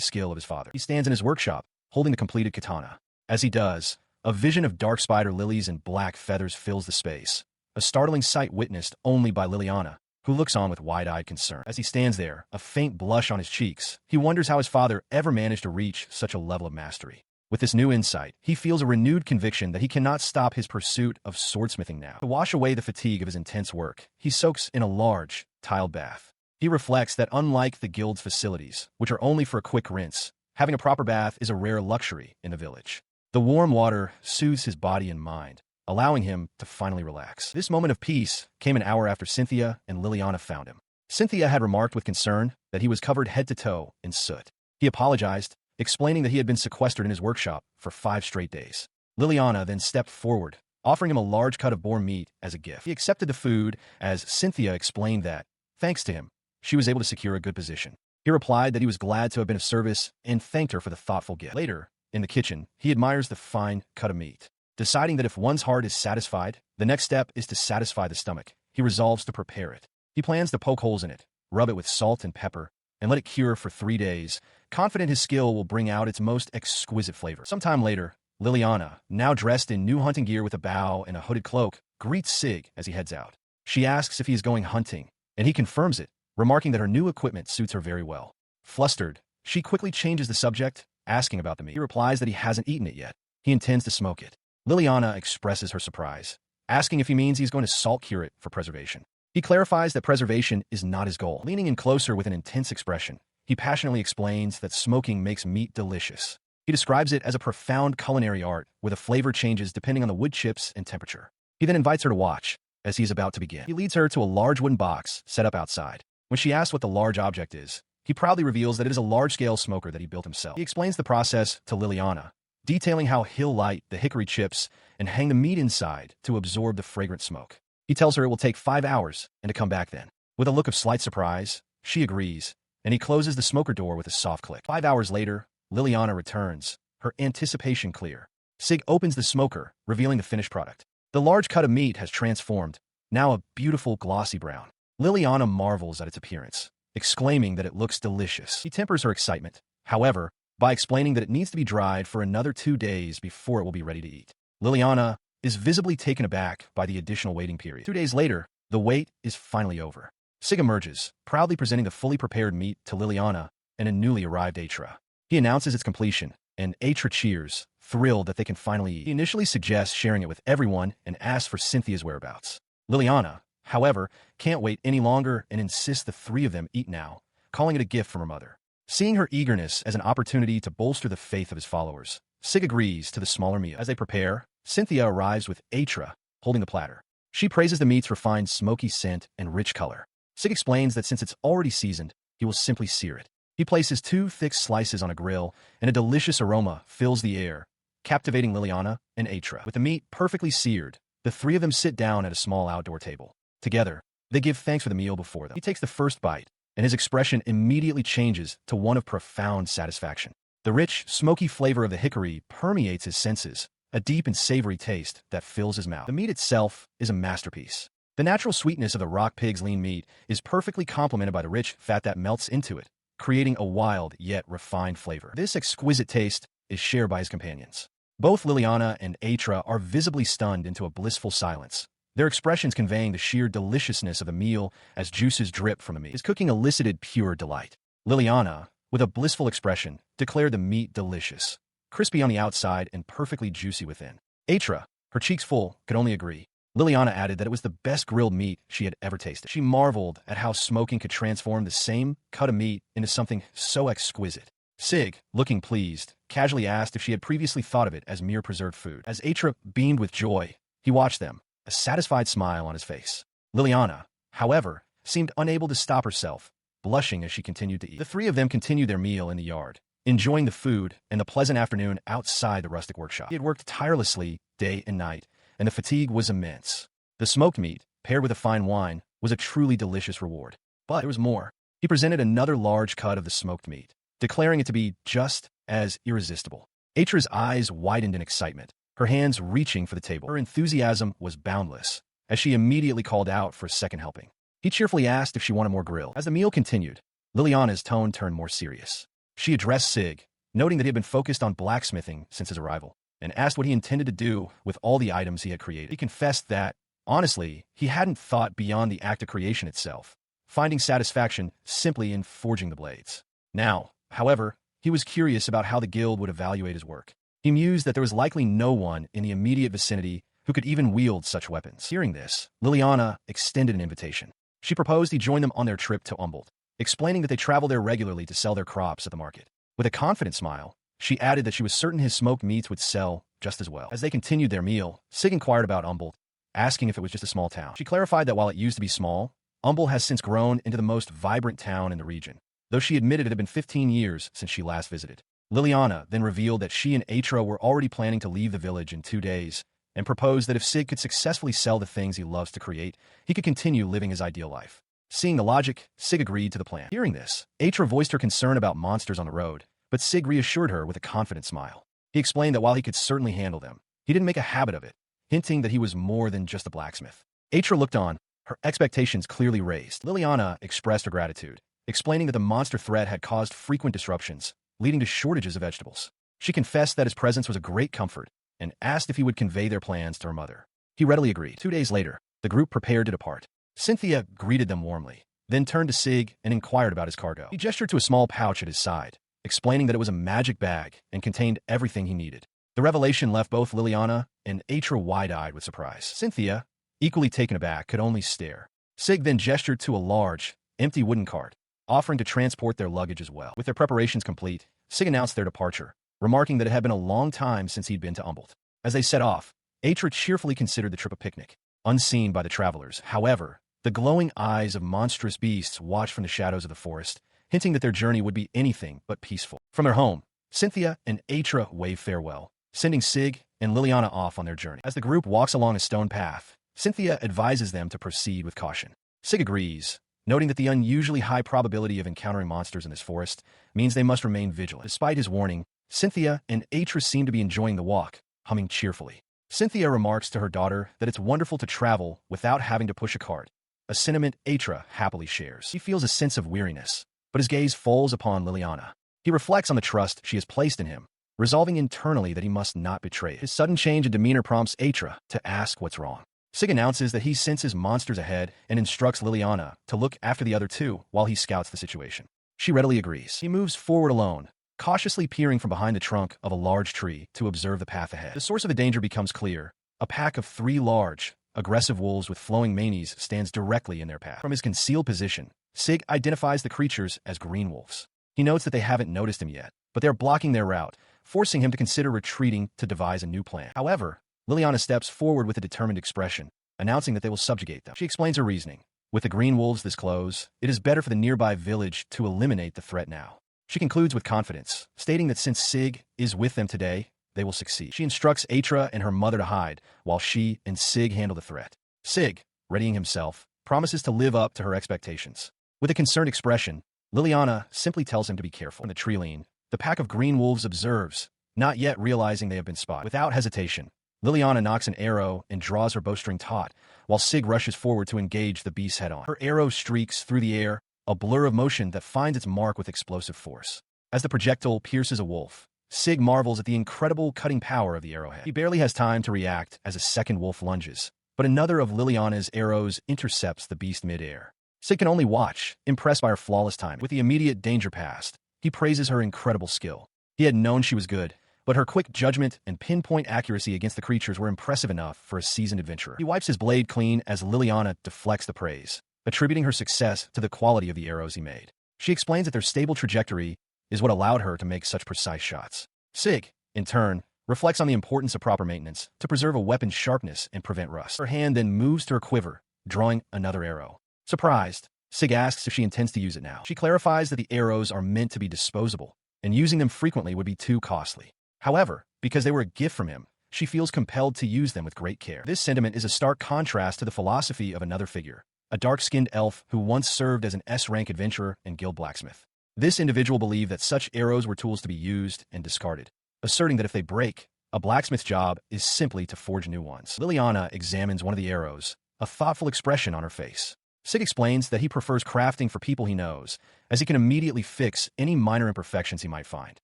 skill of his father. He stands in his workshop, holding the completed katana. As he does, a vision of dark spider lilies and black feathers fills the space, a startling sight witnessed only by Liliana, who looks on with wide-eyed concern. As he stands there, a faint blush on his cheeks, he wonders how his father ever managed to reach such a level of mastery. With this new insight, he feels a renewed conviction that he cannot stop his pursuit of swordsmithing now. To wash away the fatigue of his intense work, he soaks in a large, tiled bath. He reflects that unlike the guild's facilities, which are only for a quick rinse, having a proper bath is a rare luxury in the village. The warm water soothes his body and mind, allowing him to finally relax. This moment of peace came an hour after Cynthia and Liliana found him. Cynthia had remarked with concern that he was covered head to toe in soot. He apologized, explaining that he had been sequestered in his workshop for 5 straight days. Liliana then stepped forward, offering him a large cut of boar meat as a gift. He accepted the food as Cynthia explained that, thanks to him, she was able to secure a good position. He replied that he was glad to have been of service and thanked her for the thoughtful gift. Later, in the kitchen, he admires the fine cut of meat. Deciding that if one's heart is satisfied, the next step is to satisfy the stomach, he resolves to prepare it. He plans to poke holes in it, rub it with salt and pepper, and let it cure for 3 days, confident his skill will bring out its most exquisite flavor. Sometime later, Liliana, now dressed in new hunting gear with a bow and a hooded cloak, greets Sig as he heads out. She asks if he is going hunting, and he confirms it, remarking that her new equipment suits her very well. Flustered, she quickly changes the subject, asking about the meat. He replies that he hasn't eaten it yet. He intends to smoke it. Liliana expresses her surprise, asking if he means he's going to salt cure it for preservation. He clarifies that preservation is not his goal. Leaning in closer with an intense expression, he passionately explains that smoking makes meat delicious. He describes it as a profound culinary art where the flavor changes depending on the wood chips and temperature. He then invites her to watch as he is about to begin. He leads her to a large wooden box set up outside. When she asks what the large object is, he proudly reveals that it is a large-scale smoker that he built himself. He explains the process to Liliana, detailing how he'll light the hickory chips and hang the meat inside to absorb the fragrant smoke. He tells her it will take 5 hours and to come back then. With a look of slight surprise, she agrees, and he closes the smoker door with a soft click. 5 hours later, Liliana returns, her anticipation clear. Sig opens the smoker, revealing the finished product. The large cut of meat has transformed, now a beautiful glossy brown. Liliana marvels at its appearance, exclaiming that it looks delicious. He tempers her excitement, however, by explaining that it needs to be dried for another 2 days before it will be ready to eat. Liliana is visibly taken aback by the additional waiting period. 2 days later, the wait is finally over. Sig emerges, proudly presenting the fully prepared meat to Liliana and a newly arrived Atra. He announces its completion, and Atra cheers, thrilled that they can finally eat. He initially suggests sharing it with everyone and asks for Cynthia's whereabouts. Liliana, however, can't wait any longer and insists the 3 of them eat now, calling it a gift from her mother. Seeing her eagerness as an opportunity to bolster the faith of his followers, Sig agrees to the smaller meal. As they prepare, Cynthia arrives with Atra, holding the platter. She praises the meat's refined smoky scent and rich color. Sig explains that since it's already seasoned, he will simply sear it. He places 2 thick slices on a grill, and a delicious aroma fills the air, captivating Liliana and Atra. With the meat perfectly seared, the 3 of them sit down at a small outdoor table. Together, they give thanks for the meal before them. He takes the first bite, and his expression immediately changes to one of profound satisfaction. The rich, smoky flavor of the hickory permeates his senses, a deep and savory taste that fills his mouth. The meat itself is a masterpiece. The natural sweetness of the rock pig's lean meat is perfectly complemented by the rich fat that melts into it, creating a wild yet refined flavor. This exquisite taste is shared by his companions. Both Liliana and Atra are visibly stunned into a blissful silence, their expressions conveying the sheer deliciousness of the meal as juices drip from the meat. His cooking elicited pure delight. Liliana, with a blissful expression, declared the meat delicious, crispy on the outside and perfectly juicy within. Atra, her cheeks full, could only agree. Liliana added that it was the best grilled meat she had ever tasted. She marveled at how smoking could transform the same cut of meat into something so exquisite. Sig, looking pleased, casually asked if she had previously thought of it as mere preserved food. As Atra beamed with joy, he watched them, a satisfied smile on his face. Liliana, however, seemed unable to stop herself, blushing as she continued to eat. The 3 of them continued their meal in the yard, enjoying the food and the pleasant afternoon outside the rustic workshop. He had worked tirelessly day and night, and the fatigue was immense. The smoked meat, paired with a fine wine, was a truly delicious reward. But there was more. He presented another large cut of the smoked meat, declaring it to be just as irresistible. Atra's eyes widened in excitement, her hands reaching for the table. Her enthusiasm was boundless, as she immediately called out for a second helping. He cheerfully asked if she wanted more grill. As the meal continued, Liliana's tone turned more serious. She addressed Sig, noting that he had been focused on blacksmithing since his arrival, and asked what he intended to do with all the items he had created. He confessed that, honestly, he hadn't thought beyond the act of creation itself, finding satisfaction simply in forging the blades. Now, however, he was curious about how the guild would evaluate his work. He mused that there was likely no one in the immediate vicinity who could even wield such weapons. Hearing this, Liliana extended an invitation. She proposed he join them on their trip to Umold, explaining that they travel there regularly to sell their crops at the market. With a confident smile, she added that she was certain his smoked meats would sell just as well. As they continued their meal, Sig inquired about Umold, asking if it was just a small town. She clarified that while it used to be small, Umold has since grown into the most vibrant town in the region, though she admitted it had been 15 years since she last visited. Liliana then revealed that she and Atra were already planning to leave the village in 2 days, and proposed that if Sig could successfully sell the things he loves to create, he could continue living his ideal life. Seeing the logic, Sig agreed to the plan. Hearing this, Atra voiced her concern about monsters on the road, but Sig reassured her with a confident smile. He explained that while he could certainly handle them, he didn't make a habit of it, hinting that he was more than just a blacksmith. Atra looked on, her expectations clearly raised. Liliana expressed her gratitude, explaining that the monster threat had caused frequent disruptions, leading to shortages of vegetables. She confessed that his presence was a great comfort, and asked if he would convey their plans to her mother. He readily agreed. 2 days later, the group prepared to depart. Cynthia greeted them warmly, then turned to Sig and inquired about his cargo. He gestured to a small pouch at his side, explaining that it was a magic bag and contained everything he needed. The revelation left both Liliana and Atra wide-eyed with surprise. Cynthia, equally taken aback, could only stare. Sig then gestured to a large, empty wooden cart, offering to transport their luggage as well. With their preparations complete, Sig announced their departure, remarking that it had been a long time since he'd been to Umold. As they set off, Atra cheerfully considered the trip a picnic, unseen by the travelers. However, the glowing eyes of monstrous beasts watched from the shadows of the forest, hinting that their journey would be anything but peaceful. From their home, Cynthia and Atra wave farewell, sending Sig and Liliana off on their journey. As the group walks along a stone path, Cynthia advises them to proceed with caution. Sig agrees, noting that the unusually high probability of encountering monsters in this forest means they must remain vigilant. Despite his warning, Cynthia and Atra seem to be enjoying the walk, humming cheerfully. Cynthia remarks to her daughter that it's wonderful to travel without having to push a cart, a sentiment Atra happily shares. He feels a sense of weariness, but his gaze falls upon Liliana. He reflects on the trust she has placed in him, resolving internally that he must not betray it. His sudden change in demeanor prompts Atra to ask what's wrong. Sig announces that he senses monsters ahead and instructs Liliana to look after the other two while he scouts the situation. She readily agrees. He moves forward alone, cautiously peering from behind the trunk of a large tree to observe the path ahead. The source of the danger becomes clear. A pack of 3 large, aggressive wolves with flowing manes stands directly in their path. From his concealed position, Sig identifies the creatures as green wolves. He notes that they haven't noticed him yet, but they're blocking their route, forcing him to consider retreating to devise a new plan. However, Liliana steps forward with a determined expression, announcing that they will subjugate them. She explains her reasoning. With the green wolves this close, it is better for the nearby village to eliminate the threat now. She concludes with confidence, stating that since Sig is with them today, they will succeed. She instructs Atra and her mother to hide, while she and Sig handle the threat. Sig, readying himself, promises to live up to her expectations. With a concerned expression, Liliana simply tells him to be careful. In the tree line, the pack of green wolves observes, not yet realizing they have been spotted. Without hesitation, Liliana knocks an arrow and draws her bowstring taut, while Sig rushes forward to engage the beast head-on. Her arrow streaks through the air, a blur of motion that finds its mark with explosive force. As the projectile pierces a wolf, Sig marvels at the incredible cutting power of the arrowhead. He barely has time to react as a second wolf lunges, but another of Liliana's arrows intercepts the beast mid-air. Sig can only watch, impressed by her flawless timing. With the immediate danger past, he praises her incredible skill. He had known she was good, but her quick judgment and pinpoint accuracy against the creatures were impressive enough for a seasoned adventurer. He wipes his blade clean as Liliana deflects the praise, attributing her success to the quality of the arrows he made. She explains that their stable trajectory is what allowed her to make such precise shots. Sig, in turn, reflects on the importance of proper maintenance to preserve a weapon's sharpness and prevent rust. Her hand then moves to her quiver, drawing another arrow. Surprised, Sig asks if she intends to use it now. She clarifies that the arrows are meant to be disposable, and using them frequently would be too costly. However, because they were a gift from him, she feels compelled to use them with great care. This sentiment is a stark contrast to the philosophy of another figure, a dark-skinned elf who once served as an S-rank adventurer and guild blacksmith. This individual believed that such arrows were tools to be used and discarded, asserting that if they break, A blacksmith's job is simply to forge new ones. Liliana examines one of the arrows, a thoughtful expression on her face. Sig explains that he prefers crafting for people he knows, as he can immediately fix any minor imperfections he might find.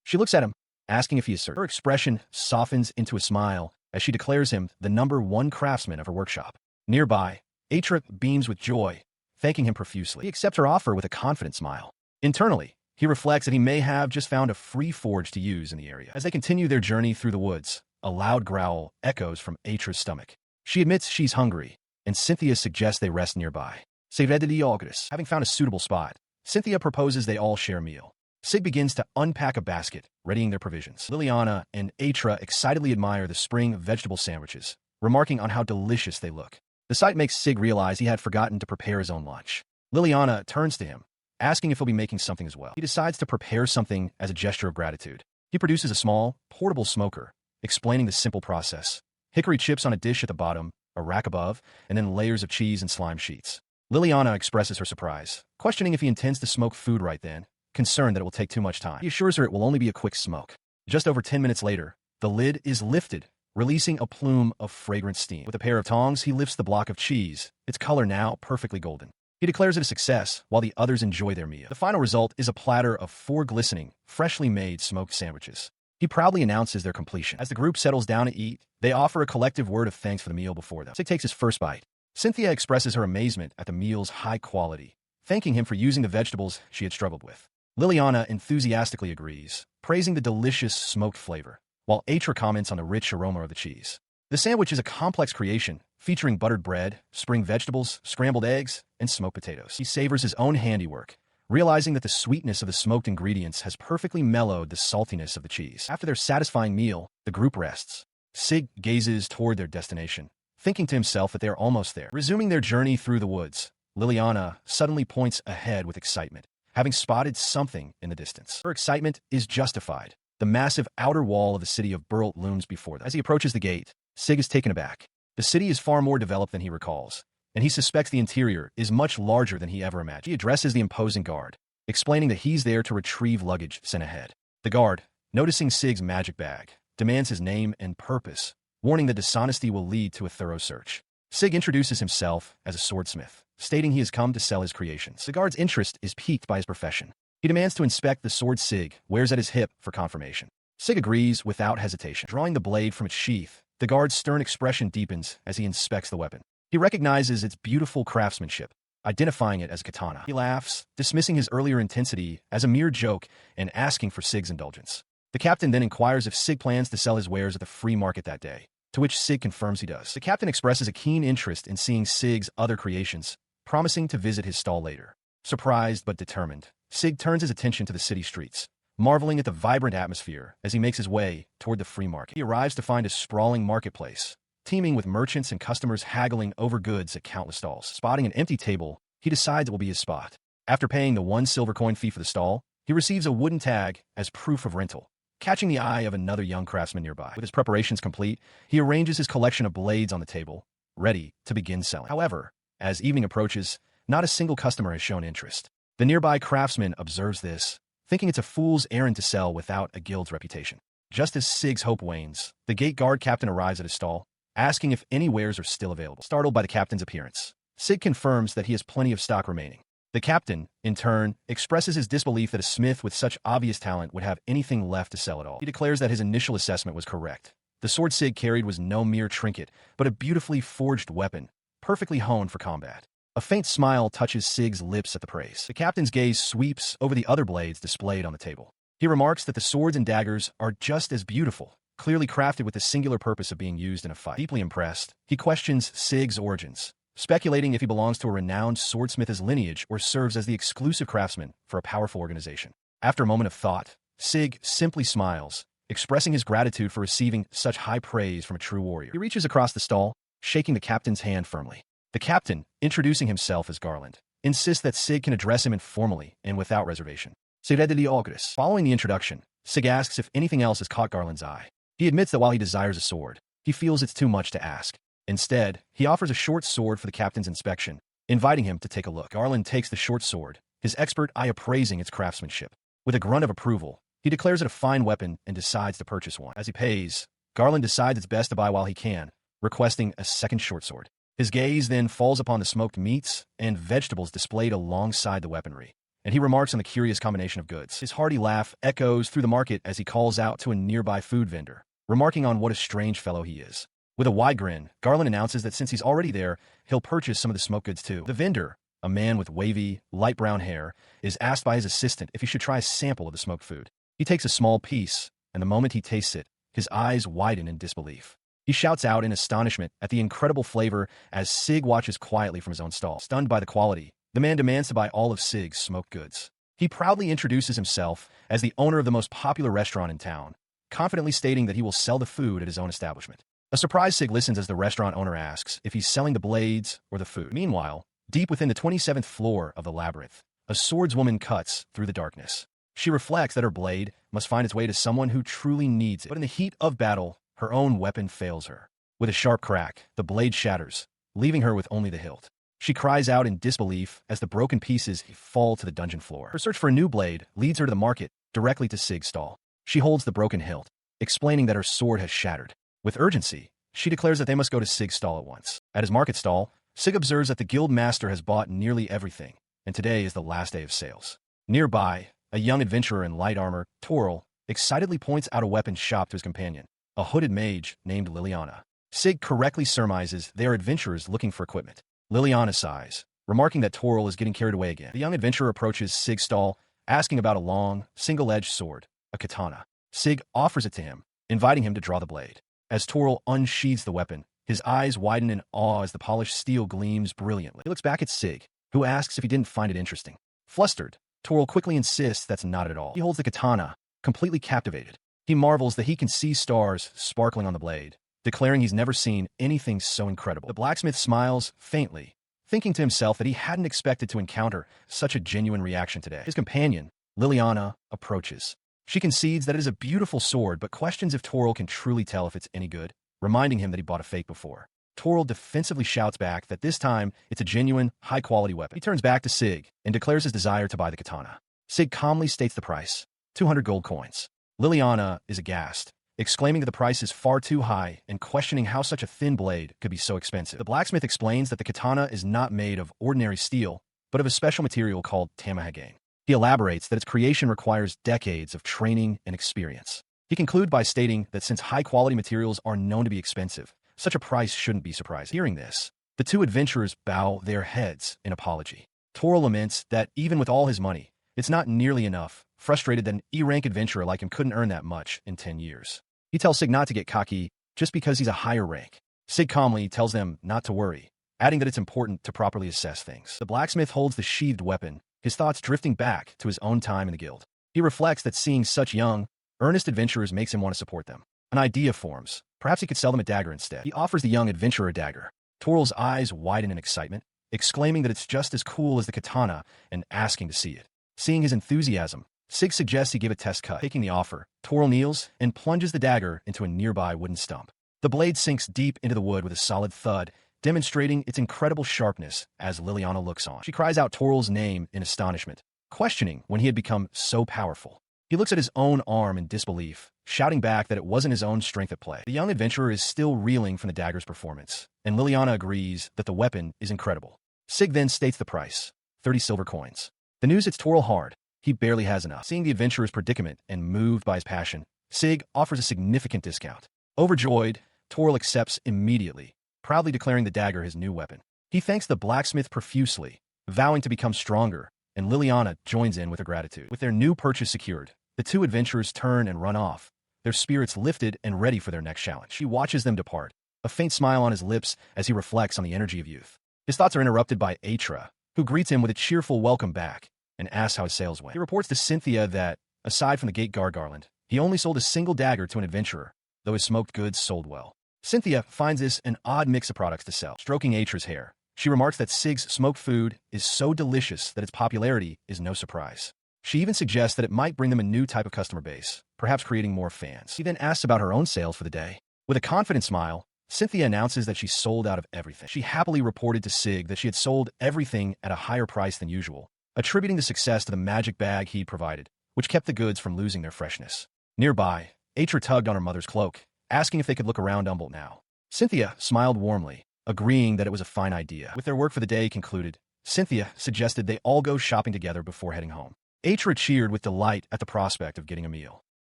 She looks at him, asking if he is certain. Her expression softens into a smile as she declares him the #1 craftsman of her workshop. Nearby, Atra beams with joy, thanking him profusely. He accepts her offer with a confident smile. Internally, he reflects that he may have just found a free forge to use in the area. As they continue their journey through the woods, a loud growl echoes from Atra's stomach. She admits she's hungry, and Cynthia suggests they rest nearby. Having found a suitable spot, Cynthia proposes they all share a meal. Sig begins to unpack a basket, readying their provisions. Liliana and Atra excitedly admire the spring vegetable sandwiches, remarking on how delicious they look. The sight makes Sig realize he had forgotten to prepare his own lunch. Liliana turns to him, asking if he'll be making something as well. He decides to prepare something as a gesture of gratitude. He produces a small, portable smoker, explaining the simple process. Hickory chips on a dish at the bottom, a rack above, and then layers of cheese and slime sheets. Liliana expresses her surprise, questioning if he intends to smoke food right then, concerned that it will take too much time. He assures her it will only be a quick smoke. Just over 10 minutes later, the lid is lifted, releasing a plume of fragrant steam. With a pair of tongs, he lifts the block of cheese, its color now perfectly golden. He declares it a success while the others enjoy their meal. The final result is a platter of 4 glistening, freshly made smoked sandwiches. He proudly announces their completion. As the group settles down to eat, they offer a collective word of thanks for the meal before them. Sig takes his first bite. Cynthia expresses her amazement at the meal's high quality, thanking him for using the vegetables she had struggled with. Liliana enthusiastically agrees, praising the delicious smoked flavor, while Atra comments on the rich aroma of the cheese. The sandwich is a complex creation, featuring buttered bread, spring vegetables, scrambled eggs, and smoked potatoes. He savors his own handiwork, realizing that the sweetness of the smoked ingredients has perfectly mellowed the saltiness of the cheese. After their satisfying meal, the group rests. Sig gazes toward their destination, thinking to himself that they are almost there. Resuming their journey through the woods, Liliana suddenly points ahead with excitement, having spotted something in the distance. Her excitement is justified. The massive outer wall of the city of Burlt looms before them. As he approaches the gate, Sig is taken aback. The city is far more developed than he recalls, and he suspects the interior is much larger than he ever imagined. He addresses the imposing guard, explaining that he's there to retrieve luggage sent ahead. The guard, noticing Sig's magic bag, demands his name and purpose, warning that dishonesty will lead to a thorough search. Sig introduces himself as a swordsmith, stating he has come to sell his creations. The guard's interest is piqued by his profession. He demands to inspect the sword Sig wears at his hip for confirmation. Sig agrees without hesitation. Drawing the blade from its sheath, the guard's stern expression deepens as he inspects the weapon. He recognizes its beautiful craftsmanship, identifying it as a katana. He laughs, dismissing his earlier intensity as a mere joke and asking for Sig's indulgence. The captain then inquires if Sig plans to sell his wares at the free market that day, to which Sig confirms he does. The captain expresses a keen interest in seeing Sig's other creations, promising to visit his stall later. Surprised but determined, Sig turns his attention to the city streets, marveling at the vibrant atmosphere as he makes his way toward the free market. He arrives to find a sprawling marketplace, teeming with merchants and customers haggling over goods at countless stalls. Spotting an empty table, he decides it will be his spot. After paying the 1 silver coin fee for the stall, he receives a wooden tag as proof of rental, catching the eye of another young craftsman nearby. With his preparations complete, he arranges his collection of blades on the table, ready to begin selling. However, as evening approaches, not a single customer has shown interest. The nearby craftsman observes this, thinking it's a fool's errand to sell without a guild's reputation. Just as Sig's hope wanes, the gate guard captain arrives at his stall, asking if any wares are still available. Startled by the captain's appearance, Sig confirms that he has plenty of stock remaining. The captain, in turn, expresses his disbelief that a smith with such obvious talent would have anything left to sell at all. He declares that his initial assessment was correct. The sword Sig carried was no mere trinket, but a beautifully forged weapon, perfectly honed for combat. A faint smile touches Sig's lips at the praise. The captain's gaze sweeps over the other blades displayed on the table. He remarks that the swords and daggers are just as beautiful, clearly crafted with the singular purpose of being used in a fight. Deeply impressed, he questions Sig's origins, speculating if he belongs to a renowned swordsmith's lineage or serves as the exclusive craftsman for a powerful organization. After a moment of thought, Sig simply smiles, expressing his gratitude for receiving such high praise from a true warrior. He reaches across the stall, shaking the captain's hand firmly. The captain, introducing himself as Garland, insists that Sig can address him informally and without reservation. Following the introduction, Sig asks if anything else has caught Garland's eye. He admits that while he desires a sword, he feels it's too much to ask. Instead, he offers a short sword for the captain's inspection, inviting him to take a look. Garland takes the short sword, his expert eye appraising its craftsmanship. With a grunt of approval, he declares it a fine weapon and decides to purchase one. As he pays, Garland decides it's best to buy while he can, requesting a second short sword. His gaze then falls upon the smoked meats and vegetables displayed alongside the weaponry, and he remarks on the curious combination of goods. His hearty laugh echoes through the market as he calls out to a nearby food vendor, remarking on what a strange fellow he is. With a wide grin, Garland announces that since he's already there, he'll purchase some of the smoked goods too. The vendor, a man with wavy, light brown hair, is asked by his assistant if he should try a sample of the smoked food. He takes a small piece, and the moment he tastes it, his eyes widen in disbelief. He shouts out in astonishment at the incredible flavor as Sig watches quietly from his own stall. Stunned by the quality, the man demands to buy all of Sig's smoked goods. He proudly introduces himself as the owner of the most popular restaurant in town, confidently stating that he will sell the food at his own establishment. A surprised Sig listens as the restaurant owner asks if he's selling the blades or the food. Meanwhile, deep within the 27th floor of the labyrinth, a swordswoman cuts through the darkness. She reflects that her blade must find its way to someone who truly needs it. But in the heat of battle, her own weapon fails her. With a sharp crack, the blade shatters, leaving her with only the hilt. She cries out in disbelief as the broken pieces fall to the dungeon floor. Her search for a new blade leads her to the market, directly to Sig's stall. She holds the broken hilt, explaining that her sword has shattered. With urgency, she declares that they must go to Sig's stall at once. At his market stall, Sig observes that the guild master has bought nearly everything, and today is the last day of sales. Nearby, a young adventurer in light armor, Toril, excitedly points out a weapon shop to his companion, a hooded mage named Liliana. Sig correctly surmises they are adventurers looking for equipment. Liliana sighs, remarking that Toril is getting carried away again. The young adventurer approaches Sig's stall, asking about a long, single-edged sword, a katana. Sig offers it to him, inviting him to draw the blade. As Toril unsheathes the weapon, his eyes widen in awe as the polished steel gleams brilliantly. He looks back at Sig, who asks if he didn't find it interesting. Flustered, Toril quickly insists that's not at all. He holds the katana, completely captivated. He marvels that he can see stars sparkling on the blade, declaring he's never seen anything so incredible. The blacksmith smiles faintly, thinking to himself that he hadn't expected to encounter such a genuine reaction today. His companion, Liliana, approaches. She concedes that it is a beautiful sword, but questions if Toril can truly tell if it's any good, reminding him that he bought a fake before. Toril defensively shouts back that this time it's a genuine, high-quality weapon. He turns back to Sig and declares his desire to buy the katana. Sig calmly states the price, 200 gold coins. Liliana is aghast, exclaiming that the price is far too high and questioning how such a thin blade could be so expensive. The blacksmith explains that the katana is not made of ordinary steel, but of a special material called tamahagane. He elaborates that its creation requires decades of training and experience. He concludes by stating that since high-quality materials are known to be expensive, such a price shouldn't be surprising. Hearing this, the two adventurers bow their heads in apology. Toril laments that even with all his money, it's not nearly enough, frustrated that an E-rank adventurer like him couldn't earn that much in 10 years. He tells Sig not to get cocky just because he's a higher rank. Sig calmly tells them not to worry, adding that it's important to properly assess things. The blacksmith holds the sheathed weapon, his thoughts drifting back to his own time in the guild. He reflects that seeing such young, earnest adventurers makes him want to support them. An idea forms. Perhaps he could sell them a dagger instead. He offers the young adventurer a dagger. Toril's eyes widen in excitement, exclaiming that it's just as cool as the katana and asking to see it. Seeing his enthusiasm, Sig suggests he give a test cut. Taking the offer, Toril kneels and plunges the dagger into a nearby wooden stump. The blade sinks deep into the wood with a solid thud, demonstrating its incredible sharpness as Liliana looks on. She cries out Toril's name in astonishment, questioning when he had become so powerful. He looks at his own arm in disbelief, shouting back that it wasn't his own strength at play. The young adventurer is still reeling from the dagger's performance, and Liliana agrees that the weapon is incredible. Sig then states the price, 30 silver coins. The news hits Toril hard. He barely has enough. Seeing the adventurer's predicament and moved by his passion, Sig offers a significant discount. Overjoyed, Toril accepts immediately, proudly declaring the dagger his new weapon. He thanks the blacksmith profusely, vowing to become stronger, and Liliana joins in with her gratitude. With their new purchase secured, the two adventurers turn and run off, their spirits lifted and ready for their next challenge. He watches them depart, a faint smile on his lips as he reflects on the energy of youth. His thoughts are interrupted by Atra, who greets him with a cheerful welcome back and asks how his sales went. He reports to Cynthia that, aside from the gate guard Garland, he only sold a single dagger to an adventurer, though his smoked goods sold well. Cynthia finds this an odd mix of products to sell. Stroking Atra's hair, she remarks that Sig's smoked food is so delicious that its popularity is no surprise. She even suggests that it might bring them a new type of customer base, perhaps creating more fans. She then asks about her own sales for the day. With a confident smile, Cynthia announces that she sold out of everything. She happily reported to Sig that she had sold everything at a higher price than usual, attributing the success to the magic bag he provided, which kept the goods from losing their freshness. Nearby, Atra tugged on her mother's cloak, asking if they could look around Umold now. Cynthia smiled warmly, agreeing that it was a fine idea. With their work for the day concluded, Cynthia suggested they all go shopping together before heading home. Atra cheered with delight at the prospect of getting a meal.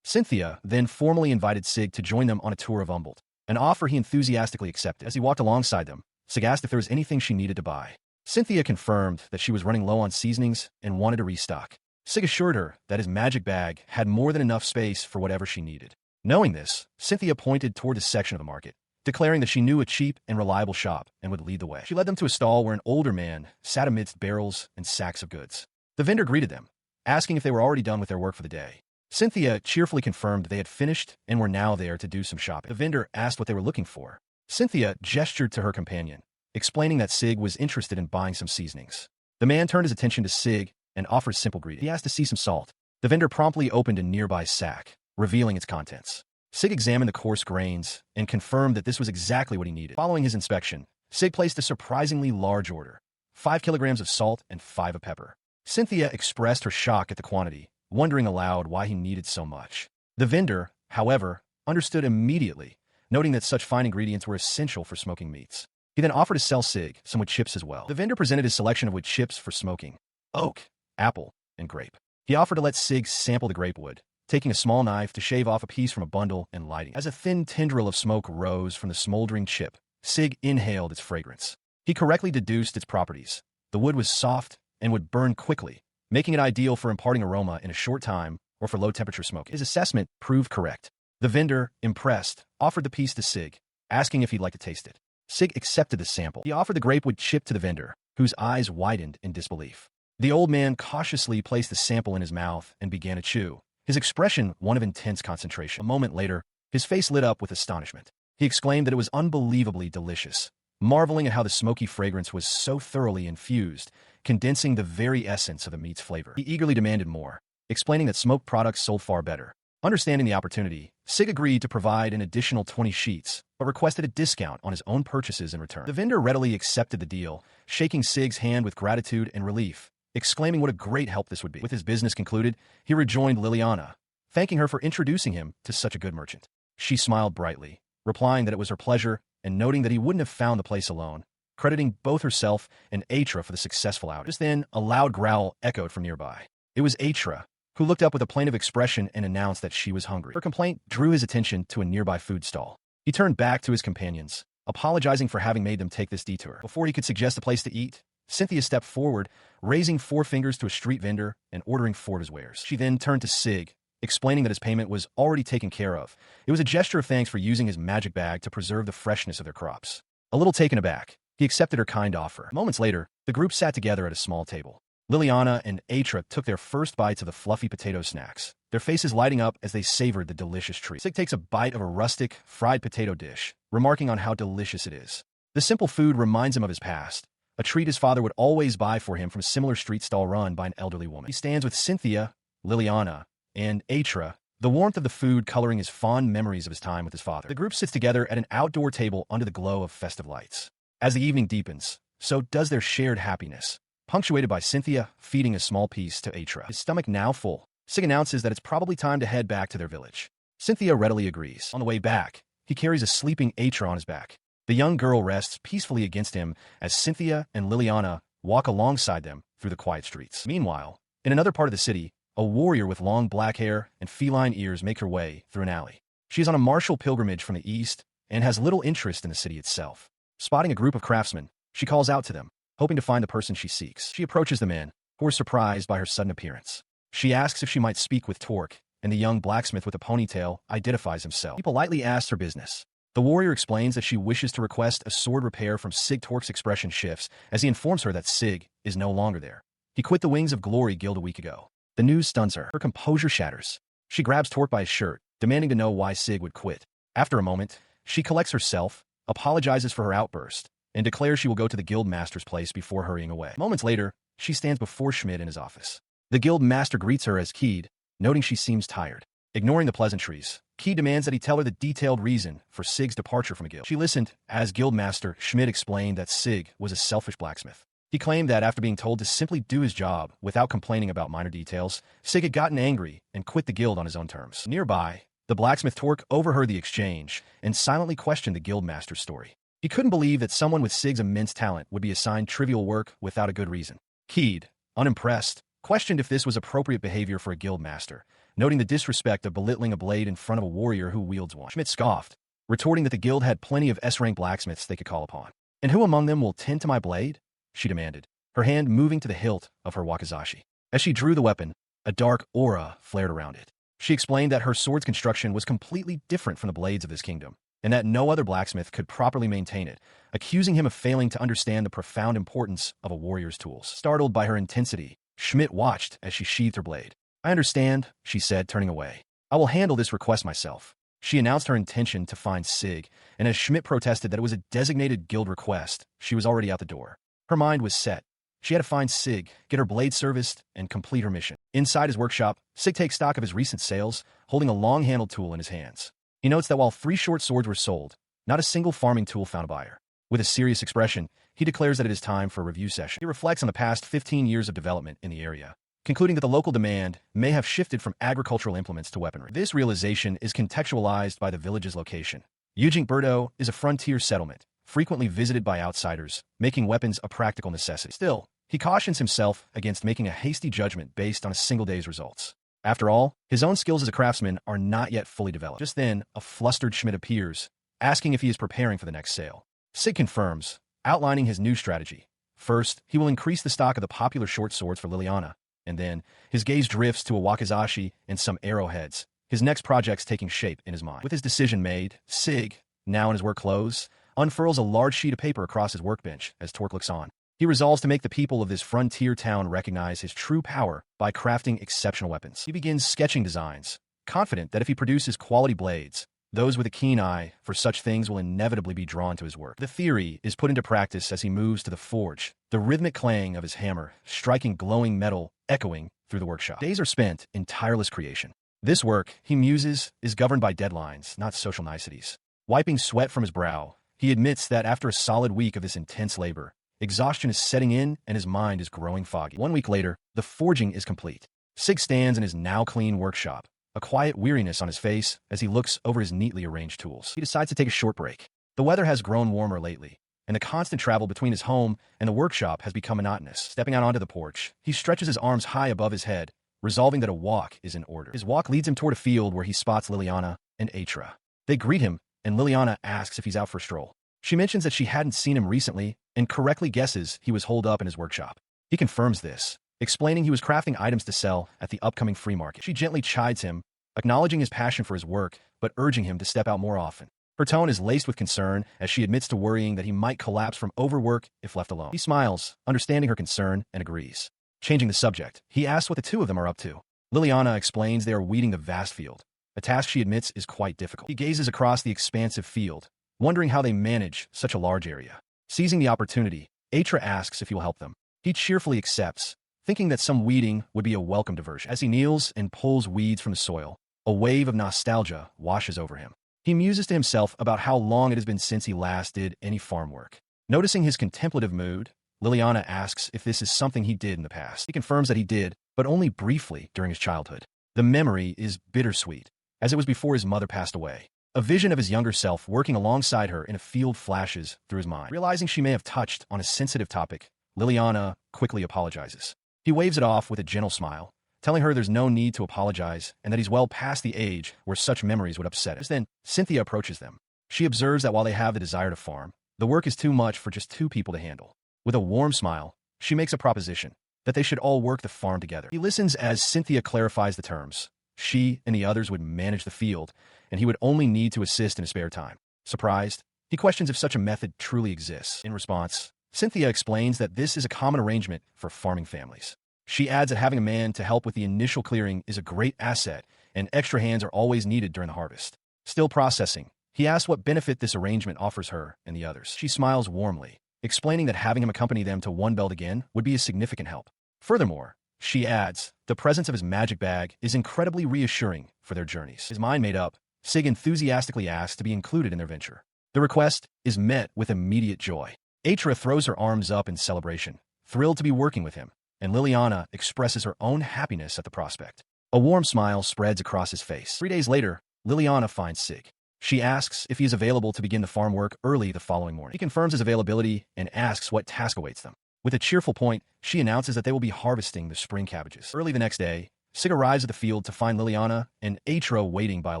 Cynthia then formally invited Sig to join them on a tour of Umold, an offer he enthusiastically accepted. As he walked alongside them, Sig asked if there was anything she needed to buy. Cynthia confirmed that she was running low on seasonings and wanted to restock. Sig assured her that his magic bag had more than enough space for whatever she needed. Knowing this, Cynthia pointed toward a section of the market, declaring that she knew a cheap and reliable shop and would lead the way. She led them to a stall where an older man sat amidst barrels and sacks of goods. The vendor greeted them, asking if they were already done with their work for the day. Cynthia cheerfully confirmed they had finished and were now there to do some shopping. The vendor asked what they were looking for. Cynthia gestured to her companion, explaining that Sig was interested in buying some seasonings. The man turned his attention to Sig and offered simple greeting. He asked to see some salt. The vendor promptly opened a nearby sack, revealing its contents. Sig examined the coarse grains and confirmed that this was exactly what he needed. Following his inspection, Sig placed a surprisingly large order, 5 kilograms of salt and 5 of pepper. Cynthia expressed her shock at the quantity, wondering aloud why he needed so much. The vendor, however, understood immediately, noting that such fine ingredients were essential for smoking meats. He then offered to sell Sig some wood chips as well. The vendor presented his selection of wood chips for smoking: oak, apple, and grape. He offered to let Sig sample the grape wood, taking a small knife to shave off a piece from a bundle and lighting. As a thin tendril of smoke rose from the smoldering chip, Sig inhaled its fragrance. He correctly deduced its properties. The wood was soft and would burn quickly, making it ideal for imparting aroma in a short time or for low-temperature smoking. His assessment proved correct. The vendor, impressed, offered the piece to Sig, asking if he'd like to taste it. Sig accepted the sample. He offered the grapewood chip to the vendor, whose eyes widened in disbelief. The old man cautiously placed the sample in his mouth and began to chew, his expression one of intense concentration. A moment later, his face lit up with astonishment. He exclaimed that it was unbelievably delicious, marveling at how the smoky fragrance was so thoroughly infused, condensing the very essence of the meat's flavor. He eagerly demanded more, explaining that smoked products sold far better. Understanding the opportunity, Sig agreed to provide an additional 20 sheets, but requested a discount on his own purchases in return. The vendor readily accepted the deal, shaking Sig's hand with gratitude and relief, exclaiming what a great help this would be. With his business concluded, he rejoined Liliana, thanking her for introducing him to such a good merchant. She smiled brightly, replying that it was her pleasure and noting that he wouldn't have found the place alone, crediting both herself and Atra for the successful outing. Just then, a loud growl echoed from nearby. It was Atra, who looked up with a plaintive expression and announced that she was hungry. Her complaint drew his attention to a nearby food stall. He turned back to his companions, apologizing for having made them take this detour. Before he could suggest a place to eat, Cynthia stepped forward, raising 4 fingers to a street vendor and ordering 4 of his wares. She then turned to Sig, explaining that his payment was already taken care of. It was a gesture of thanks for using his magic bag to preserve the freshness of their crops. A little taken aback, he accepted her kind offer. Moments later, the group sat together at a small table. Liliana and Atra took their first bites of the fluffy potato snacks, their faces lighting up as they savored the delicious treat. Sig takes a bite of a rustic, fried potato dish, remarking on how delicious it is. The simple food reminds him of his past, a treat his father would always buy for him from a similar street stall run by an elderly woman. He stands with Cynthia, Liliana, and Atra, the warmth of the food coloring his fond memories of his time with his father. The group sits together at an outdoor table under the glow of festive lights. As the evening deepens, so does their shared happiness, punctuated by Cynthia feeding a small piece to Atra. His stomach now full, Sig announces that it's probably time to head back to their village. Cynthia readily agrees. On the way back, he carries a sleeping Atra on his back. The young girl rests peacefully against him as Cynthia and Liliana walk alongside them through the quiet streets. Meanwhile, in another part of the city, a warrior with long black hair and feline ears makes her way through an alley. She is on a martial pilgrimage from the east and has little interest in the city itself. Spotting a group of craftsmen, she calls out to them, hoping to find the person she seeks. She approaches the men, who are surprised by her sudden appearance. She asks if she might speak with Torque, and the young blacksmith with a ponytail identifies himself. He politely asks her business. The warrior explains that she wishes to request a sword repair from Sig. Torque's expression shifts as he informs her that Sig is no longer there. He quit the Wings of Glory guild a week ago. The news stuns her. Her composure shatters. She grabs Torque by his shirt, demanding to know why Sig would quit. After a moment, she collects herself, apologizes for her outburst, and declares she will go to the guild master's place before hurrying away. Moments later, she stands before Schmidt in his office. The guild master greets her as Keed, noting she seems tired. Ignoring the pleasantries, Keed demands that he tell her the detailed reason for Sig's departure from the guild. She listened as guildmaster Schmidt explained that Sig was a selfish blacksmith. He claimed that after being told to simply do his job without complaining about minor details, Sig had gotten angry and quit the guild on his own terms. Nearby, The blacksmith Torque overheard the exchange and silently questioned the guildmaster's story. He couldn't believe that someone with Sig's immense talent would be assigned trivial work without a good reason. Keed, unimpressed, questioned if this was appropriate behavior for a guildmaster, noting the disrespect of belittling a blade in front of a warrior who wields one. Schmidt scoffed, retorting that the guild had plenty of S-rank blacksmiths they could call upon. "And who among them will tend to my blade?" she demanded, her hand moving to the hilt of her wakizashi. As she drew the weapon, a dark aura flared around it. She explained that her sword's construction was completely different from the blades of this kingdom, and that no other blacksmith could properly maintain it, accusing him of failing to understand the profound importance of a warrior's tools. Startled by her intensity, Schmidt watched as she sheathed her blade. "I understand," she said, turning away. "I will handle this request myself." She announced her intention to find Sig, and as Schmidt protested that it was a designated guild request, she was already out the door. Her mind was set. She had to find Sig, get her blade serviced, and complete her mission. Inside his workshop, Sig takes stock of his recent sales, holding a long-handled tool in his hands. He notes that while 3 short swords were sold, not a single farming tool found a buyer. With a serious expression, he declares that it is time for a review session. He reflects on the past 15 years of development in the area, concluding that the local demand may have shifted from agricultural implements to weaponry. This realization is contextualized by the village's location. Ujingberdo is a frontier settlement, frequently visited by outsiders, making weapons a practical necessity. Still, he cautions himself against making a hasty judgment based on a single day's results. After all, his own skills as a craftsman are not yet fully developed. Just then, a flustered Schmidt appears, asking if he is preparing for the next sale. Sig confirms, outlining his new strategy. First, he will increase the stock of the popular short swords for Liliana, and then, his gaze drifts to a wakizashi and some arrowheads, his next projects taking shape in his mind. With his decision made, Sig, now in his work clothes, unfurls a large sheet of paper across his workbench as Torque looks on. He resolves to make the people of this frontier town recognize his true power by crafting exceptional weapons. He begins sketching designs, confident that if he produces quality blades, those with a keen eye for such things will inevitably be drawn to his work. The theory is put into practice as he moves to the forge, the rhythmic clang of his hammer striking glowing metal echoing through the workshop. Days are spent in tireless creation. This work, he muses, is governed by deadlines, not social niceties. Wiping sweat from his brow, he admits that after a solid week of this intense labor, exhaustion is setting in and his mind is growing foggy. 1 week later, the forging is complete. Sig stands in his now clean workshop, a quiet weariness on his face as he looks over his neatly arranged tools. He decides to take a short break. The weather has grown warmer lately, and the constant travel between his home and the workshop has become monotonous. Stepping out onto the porch, he stretches his arms high above his head, resolving that a walk is in order. His walk leads him toward a field where he spots Liliana and Atra. They greet him, and Liliana asks if he's out for a stroll. She mentions that she hadn't seen him recently and correctly guesses he was holed up in his workshop. He confirms this, explaining he was crafting items to sell at the upcoming free market. She gently chides him, acknowledging his passion for his work, but urging him to step out more often. Her tone is laced with concern as she admits to worrying that he might collapse from overwork if left alone. He smiles, understanding her concern, and agrees. Changing the subject, he asks what the two of them are up to. Liliana explains they are weeding the vast field, a task she admits is quite difficult. He gazes across the expansive field, wondering how they manage such a large area. Seizing the opportunity, Atra asks if he will help them. He cheerfully accepts, thinking that some weeding would be a welcome diversion. As he kneels and pulls weeds from the soil, a wave of nostalgia washes over him. He muses to himself about how long it has been since he last did any farm work. Noticing his contemplative mood, Liliana asks if this is something he did in the past. He confirms that he did, but only briefly during his childhood. The memory is bittersweet, as it was before his mother passed away. A vision of his younger self working alongside her in a field flashes through his mind. Realizing she may have touched on a sensitive topic, Liliana quickly apologizes. He waves it off with a gentle smile, telling her there's no need to apologize and that he's well past the age where such memories would upset us. Then, Cynthia approaches them. She observes that while they have the desire to farm, the work is too much for just 2 people to handle. With a warm smile, she makes a proposition that they should all work the farm together. He listens as Cynthia clarifies the terms. She and the others would manage the field, and he would only need to assist in his spare time. Surprised, he questions if such a method truly exists. In response, Cynthia explains that this is a common arrangement for farming families. She adds that having a man to help with the initial clearing is a great asset, and extra hands are always needed during the harvest. Still processing, he asks what benefit this arrangement offers her and the others. She smiles warmly, explaining that having him accompany them to One Belt again would be a significant help. Furthermore, she adds, the presence of his magic bag is incredibly reassuring for their journeys. His mind made up, Sig enthusiastically asks to be included in their venture. The request is met with immediate joy. Atra throws her arms up in celebration, thrilled to be working with him, and Liliana expresses her own happiness at the prospect. A warm smile spreads across his face. 3 days later, Liliana finds Sig. She asks if he is available to begin the farm work early the following morning. He confirms his availability and asks what task awaits them. With a cheerful point, she announces that they will be harvesting the spring cabbages. Early the next day, Sig arrives at the field to find Liliana and Atra waiting by a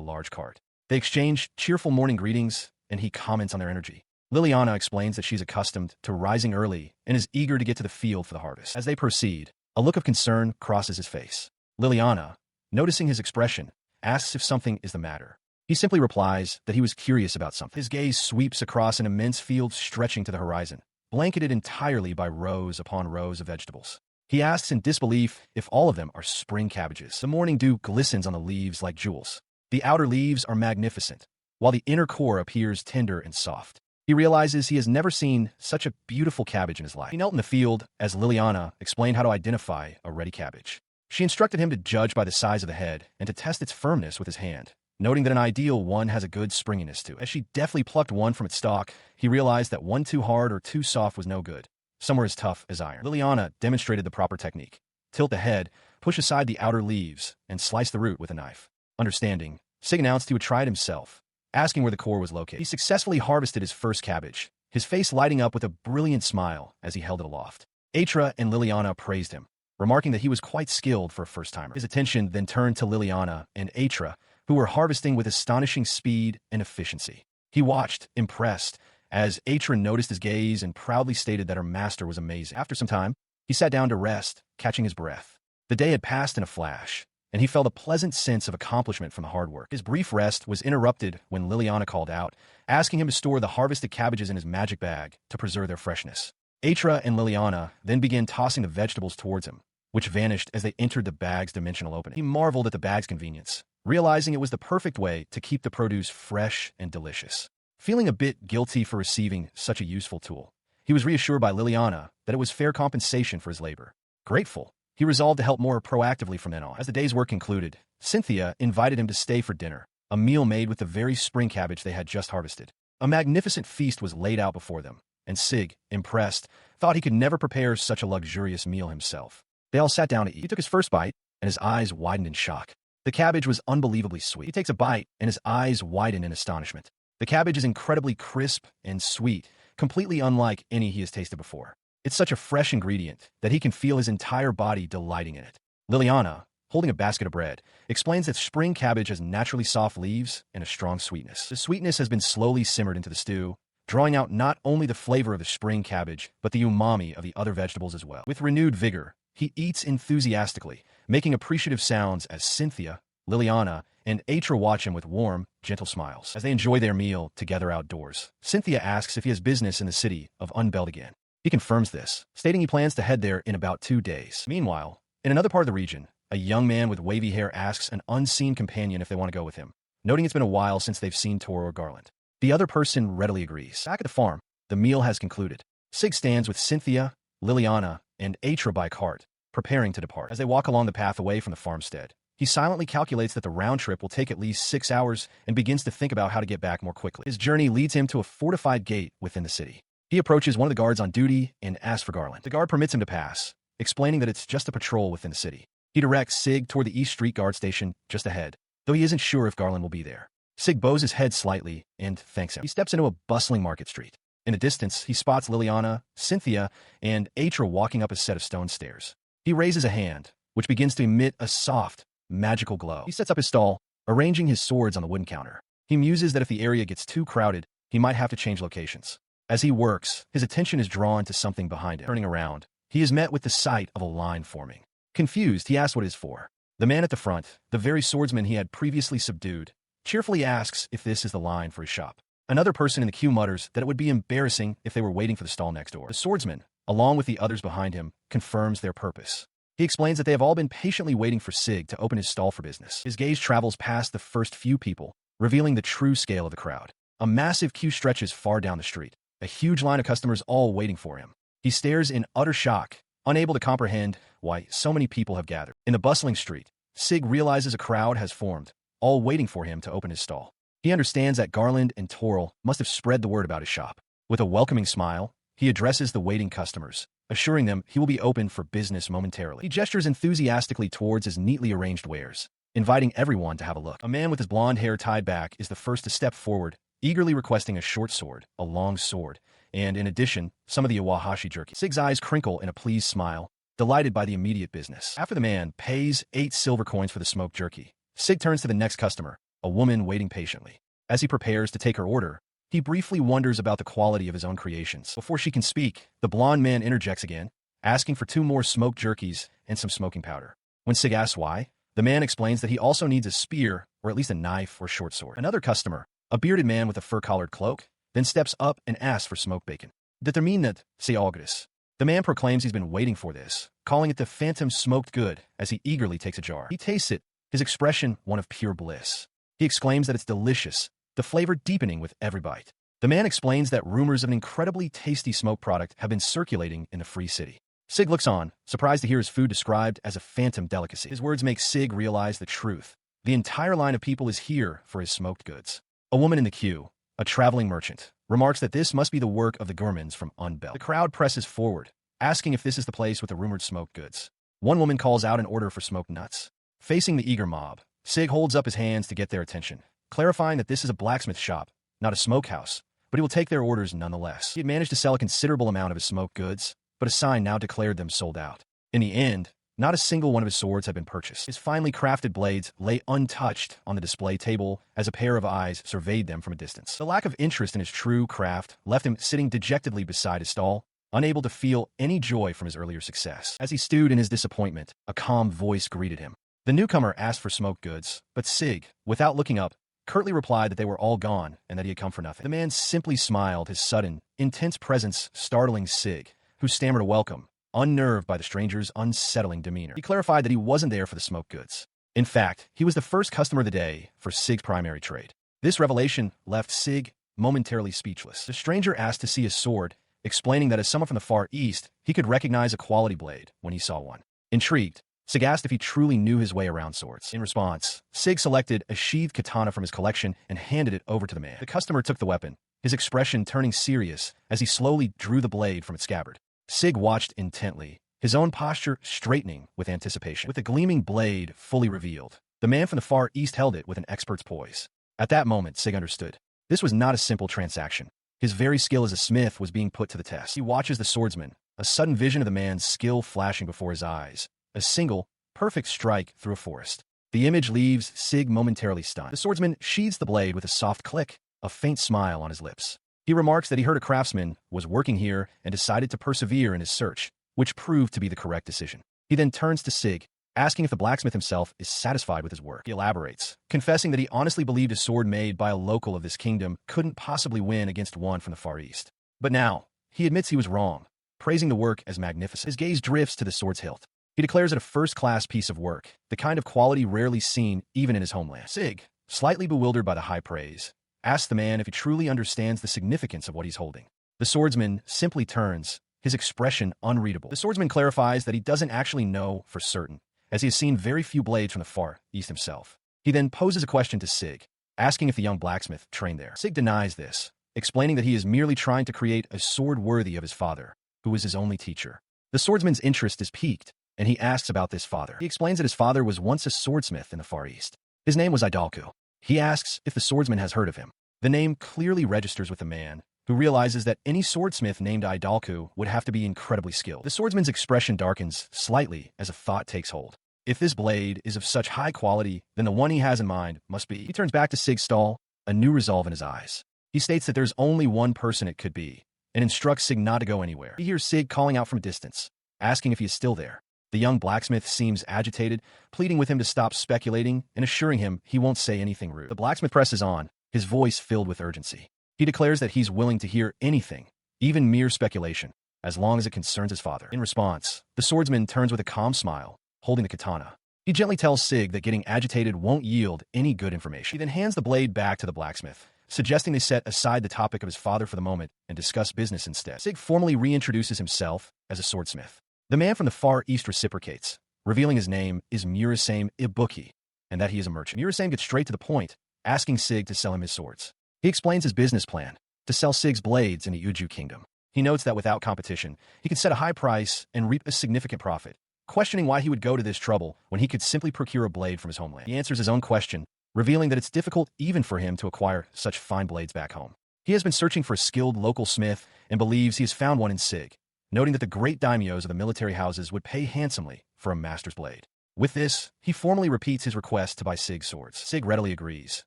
large cart. They exchange cheerful morning greetings, and he comments on their energy. Liliana explains that she's accustomed to rising early and is eager to get to the field for the harvest. As they proceed, a look of concern crosses his face. Liliana, noticing his expression, asks if something is the matter. He simply replies that he was curious about something. His gaze sweeps across an immense field stretching to the horizon, blanketed entirely by rows upon rows of vegetables. He asks in disbelief if all of them are spring cabbages. The morning dew glistens on the leaves like jewels. The outer leaves are magnificent, while the inner core appears tender and soft. He realizes he has never seen such a beautiful cabbage in his life. He knelt in the field as Liliana explained how to identify a ready cabbage. She instructed him to judge by the size of the head and to test its firmness with his hand, noting that an ideal one has a good springiness to it. As she deftly plucked one from its stalk, he realized that one too hard or too soft was no good. Some were as tough as iron. Liliana demonstrated the proper technique. Tilt the head, push aside the outer leaves, and slice the root with a knife. Understanding, Sig announced he would try it himself, asking where the core was located. He successfully harvested his first cabbage, his face lighting up with a brilliant smile as he held it aloft. Atra and Liliana praised him, remarking that he was quite skilled for a first-timer. His attention then turned to Liliana and Atra, who were harvesting with astonishing speed and efficiency. He watched, impressed, as Atra noticed his gaze and proudly stated that her master was amazing. After some time, he sat down to rest, catching his breath. The day had passed in a flash, and he felt a pleasant sense of accomplishment from the hard work. His brief rest was interrupted when Liliana called out, asking him to store the harvested cabbages in his magic bag to preserve their freshness. Atra and Liliana then began tossing the vegetables towards him, which vanished as they entered the bag's dimensional opening. He marveled at the bag's convenience, realizing it was the perfect way to keep the produce fresh and delicious. Feeling a bit guilty for receiving such a useful tool, he was reassured by Liliana that it was fair compensation for his labor. Grateful, he resolved to help more proactively from then on. As the day's work concluded, Cynthia invited him to stay for dinner, a meal made with the very spring cabbage they had just harvested. A magnificent feast was laid out before them, and Sig, impressed, thought he could never prepare such a luxurious meal himself. They all sat down to eat. He took his first bite, and his eyes widened in shock. The cabbage was unbelievably sweet. He takes a bite, and his eyes widen in astonishment. The cabbage is incredibly crisp and sweet, completely unlike any he has tasted before. It's such a fresh ingredient that he can feel his entire body delighting in it. Liliana, holding a basket of bread, explains that spring cabbage has naturally soft leaves and a strong sweetness. The sweetness has been slowly simmered into the stew, drawing out not only the flavor of the spring cabbage, but the umami of the other vegetables as well. With renewed vigor, he eats enthusiastically, making appreciative sounds as Cynthia, Liliana, and Atra watch him with warm, gentle smiles. As they enjoy their meal together outdoors, Cynthia asks if he has business in the city of Umold again. He confirms this, stating he plans to head there in about 2 days. Meanwhile, in another part of the region, a young man with wavy hair asks an unseen companion if they want to go with him, noting it's been a while since they've seen Toro or Garland. The other person readily agrees. Back at the farm, the meal has concluded. Sig stands with Cynthia, Liliana, and Atra by cart, preparing to depart. As they walk along the path away from the farmstead, he silently calculates that the round trip will take at least 6 hours and begins to think about how to get back more quickly. His journey leads him to a fortified gate within the city. He approaches one of the guards on duty and asks for Garland. The guard permits him to pass, explaining that it's just a patrol within the city. He directs Sig toward the East Street guard station just ahead, though he isn't sure if Garland will be there. Sig bows his head slightly and thanks him. He steps into a bustling market street. In the distance, he spots Liliana, Cynthia, and Atra walking up a set of stone stairs. He raises a hand, which begins to emit a soft, magical glow. He sets up his stall, arranging his swords on the wooden counter. He muses that if the area gets too crowded, he might have to change locations. As he works, his attention is drawn to something behind him. Turning around, he is met with the sight of a line forming. Confused, he asks what it is for. The man at the front, the very swordsman he had previously subdued, cheerfully asks if this is the line for his shop. Another person in the queue mutters that it would be embarrassing if they were waiting for the stall next door. The swordsman, along with the others behind him, confirms their purpose. He explains that they have all been patiently waiting for Sig to open his stall for business. His gaze travels past the first few people, revealing the true scale of the crowd. A massive queue stretches far down the street, a huge line of customers all waiting for him. He stares in utter shock, unable to comprehend why so many people have gathered. In the bustling street, Sig realizes a crowd has formed, all waiting for him to open his stall. He understands that Garland and Toril must have spread the word about his shop. With a welcoming smile, he addresses the waiting customers, assuring them he will be open for business momentarily. He gestures enthusiastically towards his neatly arranged wares, inviting everyone to have a look. A man with his blonde hair tied back is the first to step forward, eagerly requesting a short sword, a long sword, and, in addition, some of the awahashi jerky. Sig's eyes crinkle in a pleased smile, delighted by the immediate business. After the man pays 8 silver coins for the smoked jerky, Sig turns to the next customer, a woman waiting patiently. As he prepares to take her order, he briefly wonders about the quality of his own creations. Before she can speak, the blonde man interjects again, asking for 2 more smoked jerkies and some smoking powder. When Sig asks why, the man explains that he also needs a spear, or at least a knife or short sword. Another customer, a bearded man with a fur-collared cloak, then steps up and asks for smoked bacon. Determined, say Augustus. The man proclaims he's been waiting for this, calling it the phantom smoked good as he eagerly takes a jar. He tastes it, his expression one of pure bliss. He exclaims that it's delicious, the flavor deepening with every bite. The man explains that rumors of an incredibly tasty smoke product have been circulating in the Free City. Sig looks on, surprised to hear his food described as a phantom delicacy. His words make Sig realize the truth. The entire line of people is here for his smoked goods. A woman in the queue, a traveling merchant, remarks that this must be the work of the Gurmans from Unbelt. The crowd presses forward, asking if this is the place with the rumored smoked goods. One woman calls out an order for smoked nuts. Facing the eager mob, Sig holds up his hands to get their attention, clarifying that this is a blacksmith shop, not a smokehouse, but he will take their orders nonetheless. He had managed to sell a considerable amount of his smoked goods, but a sign now declared them sold out. In the end, not a single one of his swords had been purchased. His finely crafted blades lay untouched on the display table as a pair of eyes surveyed them from a distance. The lack of interest in his true craft left him sitting dejectedly beside his stall, unable to feel any joy from his earlier success. As he stewed in his disappointment, a calm voice greeted him. The newcomer asked for smoked goods, but Sig, without looking up, curtly replied that they were all gone and that he had come for nothing. The man simply smiled, his sudden, intense presence startling Sig, who stammered a welcome, unnerved by the stranger's unsettling demeanor. He clarified that he wasn't there for the smoked goods. In fact, he was the first customer of the day for Sig's primary trade. This revelation left Sig momentarily speechless. The stranger asked to see his sword, explaining that as someone from the Far East, he could recognize a quality blade when he saw one. Intrigued, Sig asked if he truly knew his way around swords. In response, Sig selected a sheathed katana from his collection and handed it over to the man. The customer took the weapon, his expression turning serious as he slowly drew the blade from its scabbard. Sig watched intently, his own posture straightening with anticipation. With the gleaming blade fully revealed, the man from the Far East held it with an expert's poise. At that moment, Sig understood. This was not a simple transaction. His very skill as a smith was being put to the test. He watches the swordsman, a sudden vision of the man's skill flashing before his eyes. A single, perfect strike through a forest. The image leaves Sig momentarily stunned. The swordsman sheathes the blade with a soft click, a faint smile on his lips. He remarks that he heard a craftsman was working here and decided to persevere in his search, which proved to be the correct decision. He then turns to Sig, asking if the blacksmith himself is satisfied with his work. He elaborates, confessing that he honestly believed a sword made by a local of this kingdom couldn't possibly win against one from the Far East. But now, he admits he was wrong, praising the work as magnificent. His gaze drifts to the sword's hilt. He declares it a first-class piece of work, the kind of quality rarely seen even in his homeland. Sig, slightly bewildered by the high praise, asks the man if he truly understands the significance of what he's holding. The swordsman simply turns, his expression unreadable. The swordsman clarifies that he doesn't actually know for certain, as he has seen very few blades from the Far East himself. He then poses a question to Sig, asking if the young blacksmith trained there. Sig denies this, explaining that he is merely trying to create a sword worthy of his father, who was his only teacher. The swordsman's interest is piqued, and he asks about this father. He explains that his father was once a swordsmith in the Far East. His name was Idalku. He asks if the swordsman has heard of him. The name clearly registers with the man, who realizes that any swordsmith named Idalku would have to be incredibly skilled. The swordsman's expression darkens slightly as a thought takes hold. If this blade is of such high quality, then the one he has in mind must be. He turns back to Sig's stall, a new resolve in his eyes. He states that there's only one person it could be, and instructs Sig not to go anywhere. He hears Sig calling out from a distance, asking if he is still there. The young blacksmith seems agitated, pleading with him to stop speculating and assuring him he won't say anything rude. The blacksmith presses on, his voice filled with urgency. He declares that he's willing to hear anything, even mere speculation, as long as it concerns his father. In response, the swordsman turns with a calm smile, holding the katana. He gently tells Sig that getting agitated won't yield any good information. He then hands the blade back to the blacksmith, suggesting they set aside the topic of his father for the moment and discuss business instead. Sig formally reintroduces himself as a swordsmith. The man from the Far East reciprocates, revealing his name is Murasame Ibuki, and that he is a merchant. Murasame gets straight to the point, asking Sig to sell him his swords. He explains his business plan, to sell Sig's blades in the Uju kingdom. He notes that without competition, he can set a high price and reap a significant profit, questioning why he would go to this trouble when he could simply procure a blade from his homeland. He answers his own question, revealing that it's difficult even for him to acquire such fine blades back home. He has been searching for a skilled local smith and believes he has found one in Sig, noting that the great daimyos of the military houses would pay handsomely for a master's blade. With this, he formally repeats his request to buy Sig's swords. Sig readily agrees,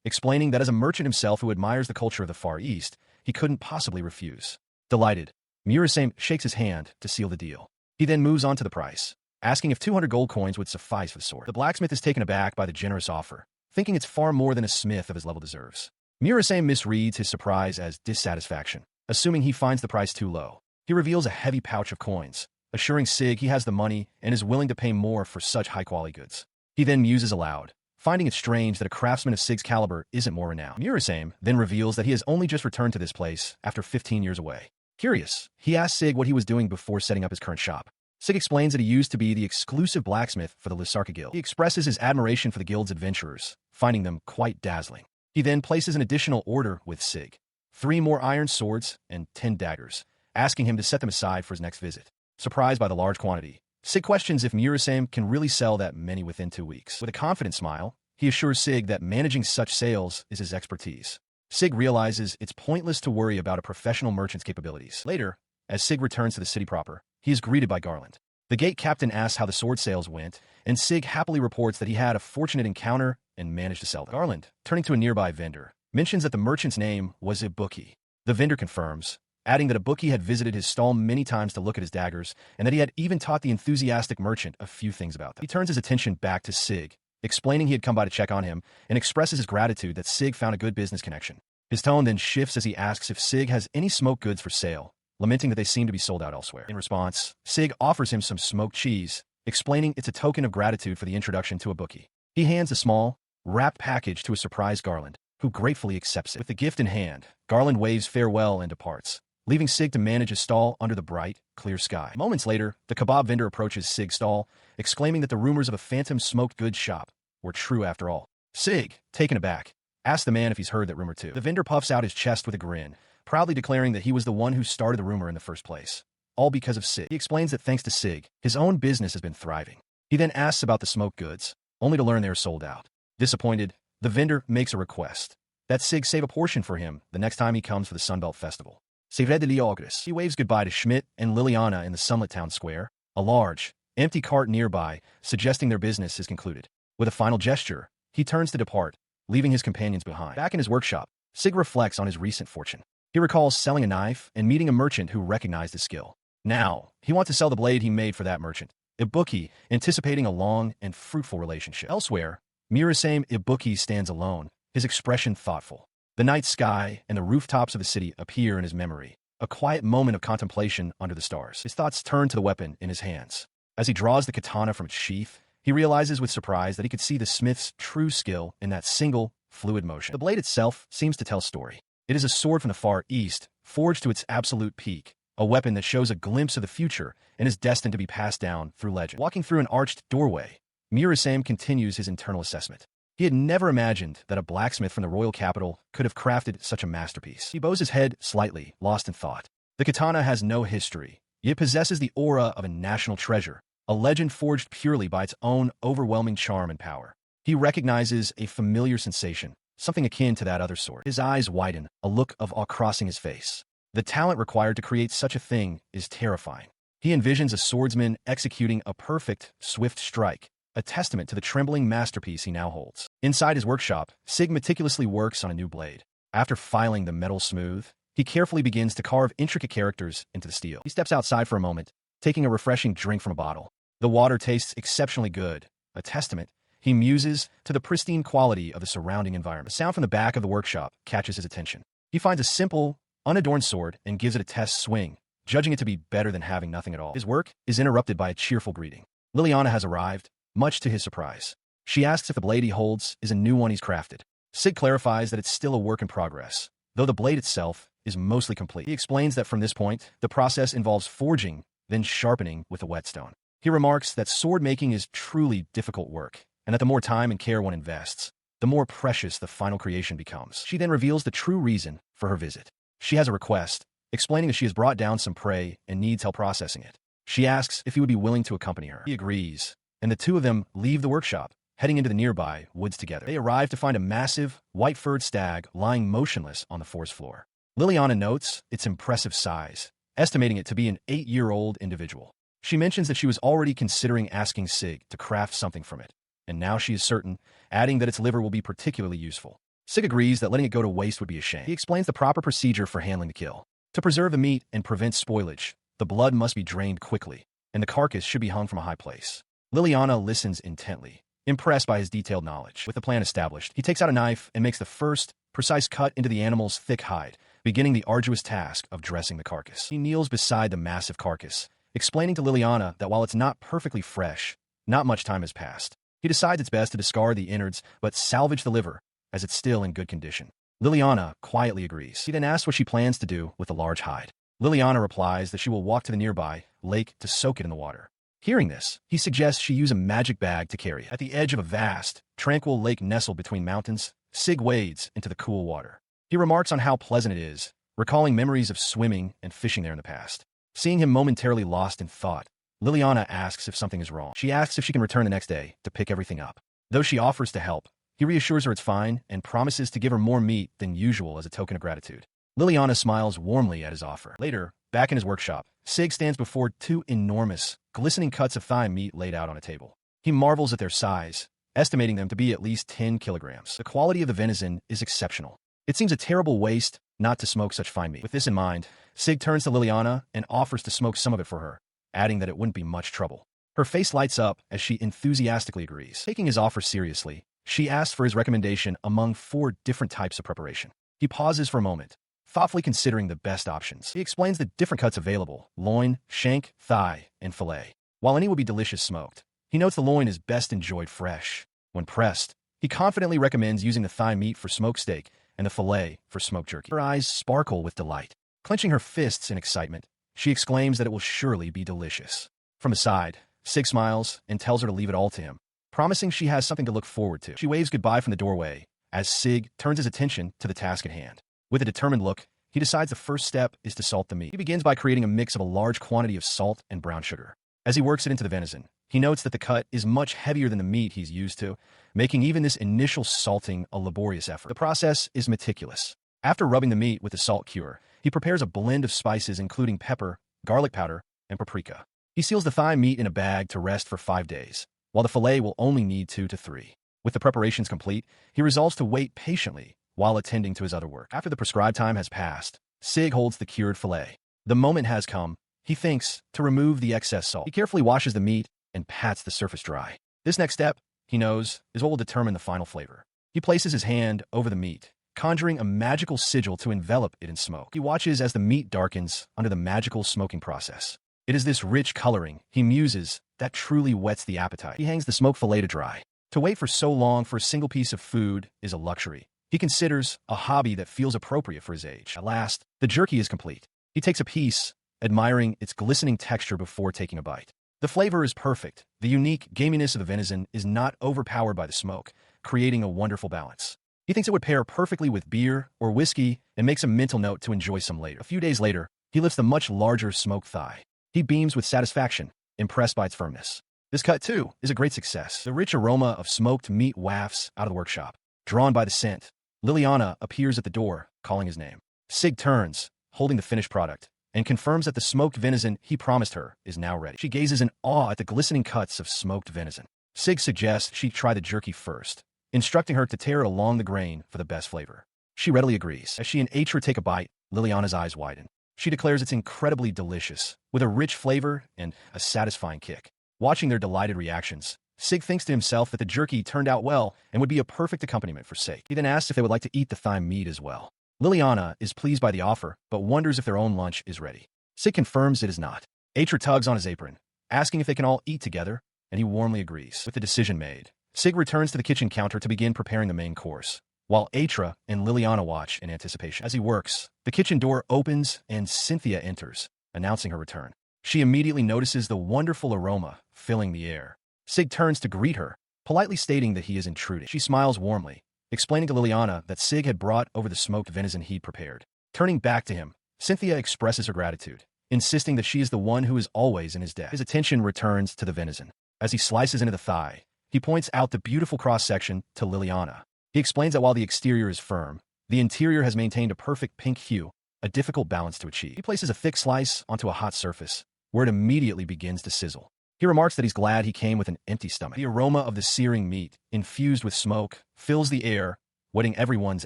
explaining that as a merchant himself who admires the culture of the Far East, he couldn't possibly refuse. Delighted, Murasame shakes his hand to seal the deal. He then moves on to the price, asking if 200 gold coins would suffice for the sword. The blacksmith is taken aback by the generous offer, thinking it's far more than a smith of his level deserves. Murasame misreads his surprise as dissatisfaction, assuming he finds the price too low. He reveals a heavy pouch of coins, assuring Sig he has the money and is willing to pay more for such high-quality goods. He then muses aloud, finding it strange that a craftsman of Sig's caliber isn't more renowned. Murasame then reveals that he has only just returned to this place after 15 years away. Curious, he asks Sig what he was doing before setting up his current shop. Sig explains that he used to be the exclusive blacksmith for the Lusarka Guild. He expresses his admiration for the guild's adventurers, finding them quite dazzling. He then places an additional order with Sig, 3 more iron swords and 10 daggers, asking him to set them aside for his next visit. Surprised by the large quantity, Sig questions if Murasame can really sell that many within 2 weeks. With a confident smile, he assures Sig that managing such sales is his expertise. Sig realizes it's pointless to worry about a professional merchant's capabilities. Later, as Sig returns to the city proper, he is greeted by Garland. The gate captain asks how the sword sales went, and Sig happily reports that he had a fortunate encounter and managed to sell them. Garland, turning to a nearby vendor, mentions that the merchant's name was Ibuki. The vendor confirms, adding that Ibuki had visited his stall many times to look at his daggers, and that he had even taught the enthusiastic merchant a few things about them. He turns his attention back to Sig, explaining he had come by to check on him, and expresses his gratitude that Sig found a good business connection. His tone then shifts as he asks if Sig has any smoked goods for sale, lamenting that they seem to be sold out elsewhere. In response, Sig offers him some smoked cheese, explaining it's a token of gratitude for the introduction to Ibuki. He hands a small, wrapped package to a surprised Garland, who gratefully accepts it. With the gift in hand, Garland waves farewell and departs, leaving Sig to manage his stall under the bright, clear sky. Moments later, the kebab vendor approaches Sig's stall, exclaiming that the rumors of a phantom smoked goods shop were true after all. Sig, taken aback, asks the man if he's heard that rumor too. The vendor puffs out his chest with a grin, proudly declaring that he was the one who started the rumor in the first place, all because of Sig. He explains that thanks to Sig, his own business has been thriving. He then asks about the smoked goods, only to learn they are sold out. Disappointed, the vendor makes a request that Sig save a portion for him the next time he comes for the Sunbelt Festival. C'est vrai de l'Ogres. He waves goodbye to Schmidt and Liliana in the Sunlit Town Square, a large, empty cart nearby, suggesting their business is concluded. With a final gesture, he turns to depart, leaving his companions behind. Back in his workshop, Sig reflects on his recent fortune. He recalls selling a knife and meeting a merchant who recognized his skill. Now, he wants to sell the blade he made for that merchant, Ibuki, anticipating a long and fruitful relationship. Elsewhere, Murasame Ibuki stands alone, his expression thoughtful. The night sky and the rooftops of the city appear in his memory, a quiet moment of contemplation under the stars. His thoughts turn to the weapon in his hands. As he draws the katana from its sheath, he realizes with surprise that he could see the smith's true skill in that single, fluid motion. The blade itself seems to tell a story. It is a sword from the Far East, forged to its absolute peak, a weapon that shows a glimpse of the future and is destined to be passed down through legend. Walking through an arched doorway, Murasame continues his internal assessment. He had never imagined that a blacksmith from the royal capital could have crafted such a masterpiece. He bows his head slightly, lost in thought. The katana has no history, yet possesses the aura of a national treasure, a legend forged purely by its own overwhelming charm and power. He recognizes a familiar sensation, something akin to that other sword. His eyes widen, a look of awe crossing his face. The talent required to create such a thing is terrifying. He envisions a swordsman executing a perfect, swift strike, a testament to the trembling masterpiece he now holds. Inside his workshop, Sig meticulously works on a new blade. After filing the metal smooth, he carefully begins to carve intricate characters into the steel. He steps outside for a moment, taking a refreshing drink from a bottle. The water tastes exceptionally good, a testament, he muses, to the pristine quality of the surrounding environment. A sound from the back of the workshop catches his attention. He finds a simple, unadorned sword and gives it a test swing, judging it to be better than having nothing at all. His work is interrupted by a cheerful greeting. Liliana has arrived, much to his surprise. She asks if the blade he holds is a new one he's crafted. Sig clarifies that it's still a work in progress, though the blade itself is mostly complete. He explains that from this point, the process involves forging, then sharpening with a whetstone. He remarks that sword making is truly difficult work, and that the more time and care one invests, the more precious the final creation becomes. She then reveals the true reason for her visit. She has a request, explaining that she has brought down some prey and needs help processing it. She asks if he would be willing to accompany her. He agrees, and the two of them leave the workshop, heading into the nearby woods together. They arrive to find a massive, white-furred stag lying motionless on the forest floor. Liliana notes its impressive size, estimating it to be an 8-year-old individual. She mentions that she was already considering asking Sig to craft something from it, and now she is certain, adding that its liver will be particularly useful. Sig agrees that letting it go to waste would be a shame. He explains the proper procedure for handling the kill. To preserve the meat and prevent spoilage, the blood must be drained quickly, and the carcass should be hung from a high place. Liliana listens intently, impressed by his detailed knowledge. With the plan established, he takes out a knife and makes the first, precise cut into the animal's thick hide, beginning the arduous task of dressing the carcass. He kneels beside the massive carcass, explaining to Liliana that while it's not perfectly fresh, not much time has passed. He decides it's best to discard the innards, but salvage the liver, as it's still in good condition. Liliana quietly agrees. He then asks what she plans to do with the large hide. Liliana replies that she will walk to the nearby lake to soak it in the water. Hearing this, he suggests she use a magic bag to carry it. At the edge of a vast, tranquil lake nestled between mountains, Sig wades into the cool water. He remarks on how pleasant it is, recalling memories of swimming and fishing there in the past. Seeing him momentarily lost in thought, Liliana asks if something is wrong. She asks if she can return the next day to pick everything up. Though she offers to help, he reassures her it's fine and promises to give her more meat than usual as a token of gratitude. Liliana smiles warmly at his offer. Later, back in his workshop, Sig stands before two enormous, glistening cuts of thigh meat laid out on a table. He marvels at their size, estimating them to be at least 10 kilograms. The quality of the venison is exceptional. It seems a terrible waste not to smoke such fine meat. With this in mind, Sig turns to Liliana and offers to smoke some of it for her, adding that it wouldn't be much trouble. Her face lights up as she enthusiastically agrees. Taking his offer seriously, she asks for his recommendation among 4 different types of preparation. He pauses for a moment, thoughtfully considering the best options. He explains the different cuts available: loin, shank, thigh, and fillet. While any would be delicious smoked, he notes the loin is best enjoyed fresh. When pressed, he confidently recommends using the thigh meat for smoked steak and the fillet for smoked jerky. Her eyes sparkle with delight. Clenching her fists in excitement, she exclaims that it will surely be delicious. From the side, Sig smiles and tells her to leave it all to him, promising she has something to look forward to. She waves goodbye from the doorway as Sig turns his attention to the task at hand. With a determined look, he decides the first step is to salt the meat. He begins by creating a mix of a large quantity of salt and brown sugar. As he works it into the venison, he notes that the cut is much heavier than the meat he's used to, making even this initial salting a laborious effort. The process is meticulous. After rubbing the meat with the salt cure, he prepares a blend of spices including pepper, garlic powder, and paprika. He seals the thigh meat in a bag to rest for 5 days, while the fillet will only need 2 to 3. With the preparations complete, he resolves to wait patiently while attending to his other work. After the prescribed time has passed, Sig holds the cured fillet. The moment has come, he thinks, to remove the excess salt. He carefully washes the meat and pats the surface dry. This next step, he knows, is what will determine the final flavor. He places his hand over the meat, conjuring a magical sigil to envelop it in smoke. He watches as the meat darkens under the magical smoking process. It is this rich coloring, he muses, that truly whets the appetite. He hangs the smoked fillet to dry. To wait for so long for a single piece of food is a luxury. He considers a hobby that feels appropriate for his age. At last, the jerky is complete. He takes a piece, admiring its glistening texture before taking a bite. The flavor is perfect. The unique gaminess of the venison is not overpowered by the smoke, creating a wonderful balance. He thinks it would pair perfectly with beer or whiskey and makes a mental note to enjoy some later. A few days later, he lifts the much larger smoked thigh. He beams with satisfaction, impressed by its firmness. This cut, too, is a great success. The rich aroma of smoked meat wafts out of the workshop. Drawn by the scent, Liliana appears at the door, calling his name. Sig turns, holding the finished product, and confirms that the smoked venison he promised her is now ready. She gazes in awe at the glistening cuts of smoked venison. Sig suggests she try the jerky first, instructing her to tear it along the grain for the best flavor. She readily agrees. As she and Atra take a bite, Liliana's eyes widen. She declares it's incredibly delicious, with a rich flavor and a satisfying kick. Watching their delighted reactions, Sig thinks to himself that the jerky turned out well and would be a perfect accompaniment for Sig. He then asks if they would like to eat the thigh meat as well. Liliana is pleased by the offer, but wonders if their own lunch is ready. Sig confirms it is not. Atra tugs on his apron, asking if they can all eat together, and he warmly agrees. With the decision made, Sig returns to the kitchen counter to begin preparing the main course, while Atra and Liliana watch in anticipation. As he works, the kitchen door opens and Cynthia enters, announcing her return. She immediately notices the wonderful aroma filling the air. Sig turns to greet her, politely stating that he is intruding. She smiles warmly, explaining to Liliana that Sig had brought over the smoked venison he'd prepared. Turning back to him, Cynthia expresses her gratitude, insisting that she is the one who is always in his debt. His attention returns to the venison. As he slices into the thigh, he points out the beautiful cross-section to Liliana. He explains that while the exterior is firm, the interior has maintained a perfect pink hue, a difficult balance to achieve. He places a thick slice onto a hot surface, where it immediately begins to sizzle. He remarks that he's glad he came with an empty stomach. The aroma of the searing meat, infused with smoke, fills the air, whetting everyone's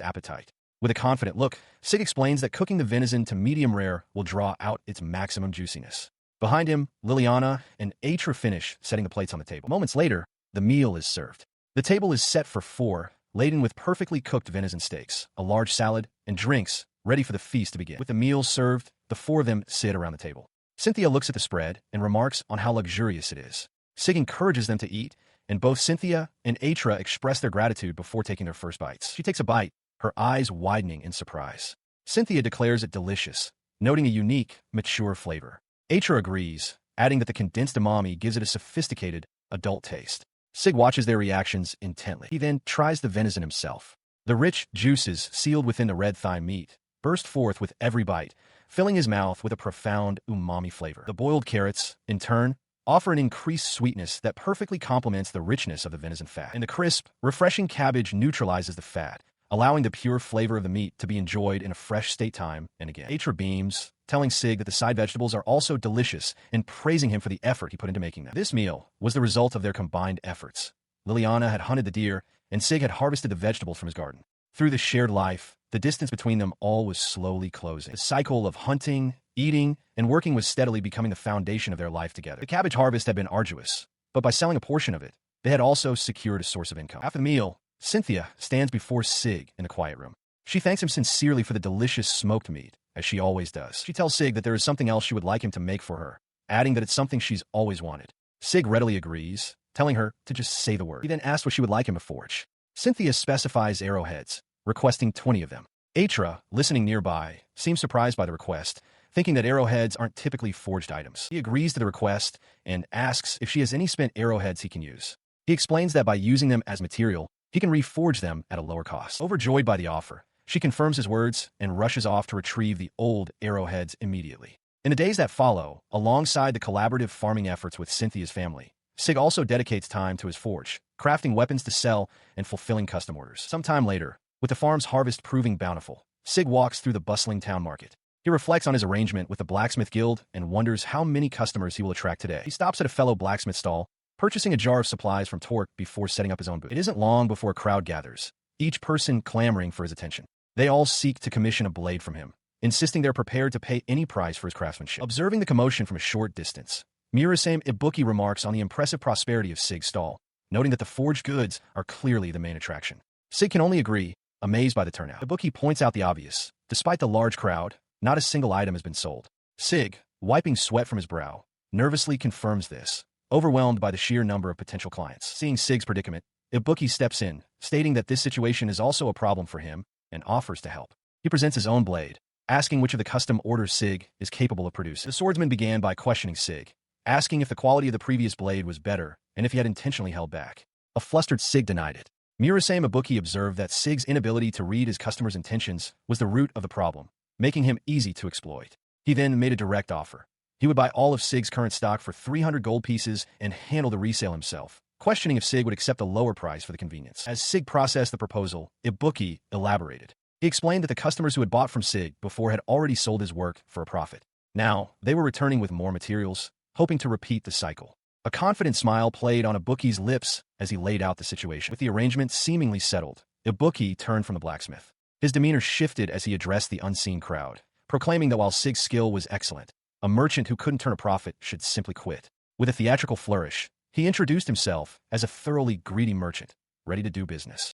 appetite. With a confident look, Sig explains that cooking the venison to medium rare will draw out its maximum juiciness. Behind him, Liliana and Atra finish setting the plates on the table. Moments later, the meal is served. The table is set for 4, laden with perfectly cooked venison steaks, a large salad, and drinks, ready for the feast to begin. With the meal served, the 4 of them sit around the table. Cynthia looks at the spread and remarks on how luxurious it is. Sig encourages them to eat, and both Cynthia and Atra express their gratitude before taking their first bites. She takes a bite, her eyes widening in surprise. Cynthia declares it delicious, noting a unique, mature flavor. Atra agrees, adding that the condensed umami gives it a sophisticated, adult taste. Sig watches their reactions intently. He then tries the venison himself. The rich juices sealed within the red thigh meat burst forth with every bite, filling his mouth with a profound umami flavor. The boiled carrots, in turn, offer an increased sweetness that perfectly complements the richness of the venison fat. And the crisp, refreshing cabbage neutralizes the fat, allowing the pure flavor of the meat to be enjoyed in a fresh state time and again. Atra beams, telling Sig that the side vegetables are also delicious and praising him for the effort he put into making them. This meal was the result of their combined efforts. Liliana had hunted the deer, and Sig had harvested the vegetables from his garden. Through the shared life, the distance between them all was slowly closing. The cycle of hunting, eating, and working was steadily becoming the foundation of their life together. The cabbage harvest had been arduous, but by selling a portion of it, they had also secured a source of income. After the meal, Cynthia stands before Sig in the quiet room. She thanks him sincerely for the delicious smoked meat, as she always does. She tells Sig that there is something else she would like him to make for her, adding that it's something she's always wanted. Sig readily agrees, telling her to just say the word. He then asks what she would like him to forge. Cynthia specifies arrowheads, requesting 20 of them. Atra, listening nearby, seems surprised by the request, thinking that arrowheads aren't typically forged items. He agrees to the request and asks if she has any spent arrowheads he can use. He explains that by using them as material, he can reforge them at a lower cost. Overjoyed by the offer, she confirms his words and rushes off to retrieve the old arrowheads immediately. In the days that follow, alongside the collaborative farming efforts with Cynthia's family, Sig also dedicates time to his forge, crafting weapons to sell and fulfilling custom orders. Sometime later, with the farm's harvest proving bountiful, Sig walks through the bustling town market. He reflects on his arrangement with the Blacksmith Guild and wonders how many customers he will attract today. He stops at a fellow blacksmith stall, purchasing a jar of supplies from Torque before setting up his own booth. It isn't long before a crowd gathers, each person clamoring for his attention. They all seek to commission a blade from him, insisting they're prepared to pay any price for his craftsmanship. Observing the commotion from a short distance, Murasame Ibuki remarks on the impressive prosperity of Sig's stall, noting that the forged goods are clearly the main attraction. Sig can only agree, amazed by the turnout. Ibuki points out the obvious. Despite the large crowd, not a single item has been sold. Sig, wiping sweat from his brow, nervously confirms this, overwhelmed by the sheer number of potential clients. Seeing Sig's predicament, Ibuki steps in, stating that this situation is also a problem for him and offers to help. He presents his own blade, asking which of the custom orders Sig is capable of producing. The swordsman began by questioning Sig, asking if the quality of the previous blade was better and if he had intentionally held back. A flustered Sig denied it. Murasame Ibuki observed that Sig's inability to read his customer's intentions was the root of the problem, making him easy to exploit. He then made a direct offer. He would buy all of Sig's current stock for 300 gold pieces and handle the resale himself, questioning if Sig would accept a lower price for the convenience. As Sig processed the proposal, Ibuki elaborated. He explained that the customers who had bought from Sig before had already sold his work for a profit. Now, they were returning with more materials, hoping to repeat the cycle. A confident smile played on Ibuki's lips as he laid out the situation. With the arrangement seemingly settled, Ibuki turned from the blacksmith. His demeanor shifted as he addressed the unseen crowd, proclaiming that while Sig's skill was excellent, a merchant who couldn't turn a profit should simply quit. With a theatrical flourish, he introduced himself as a thoroughly greedy merchant, ready to do business.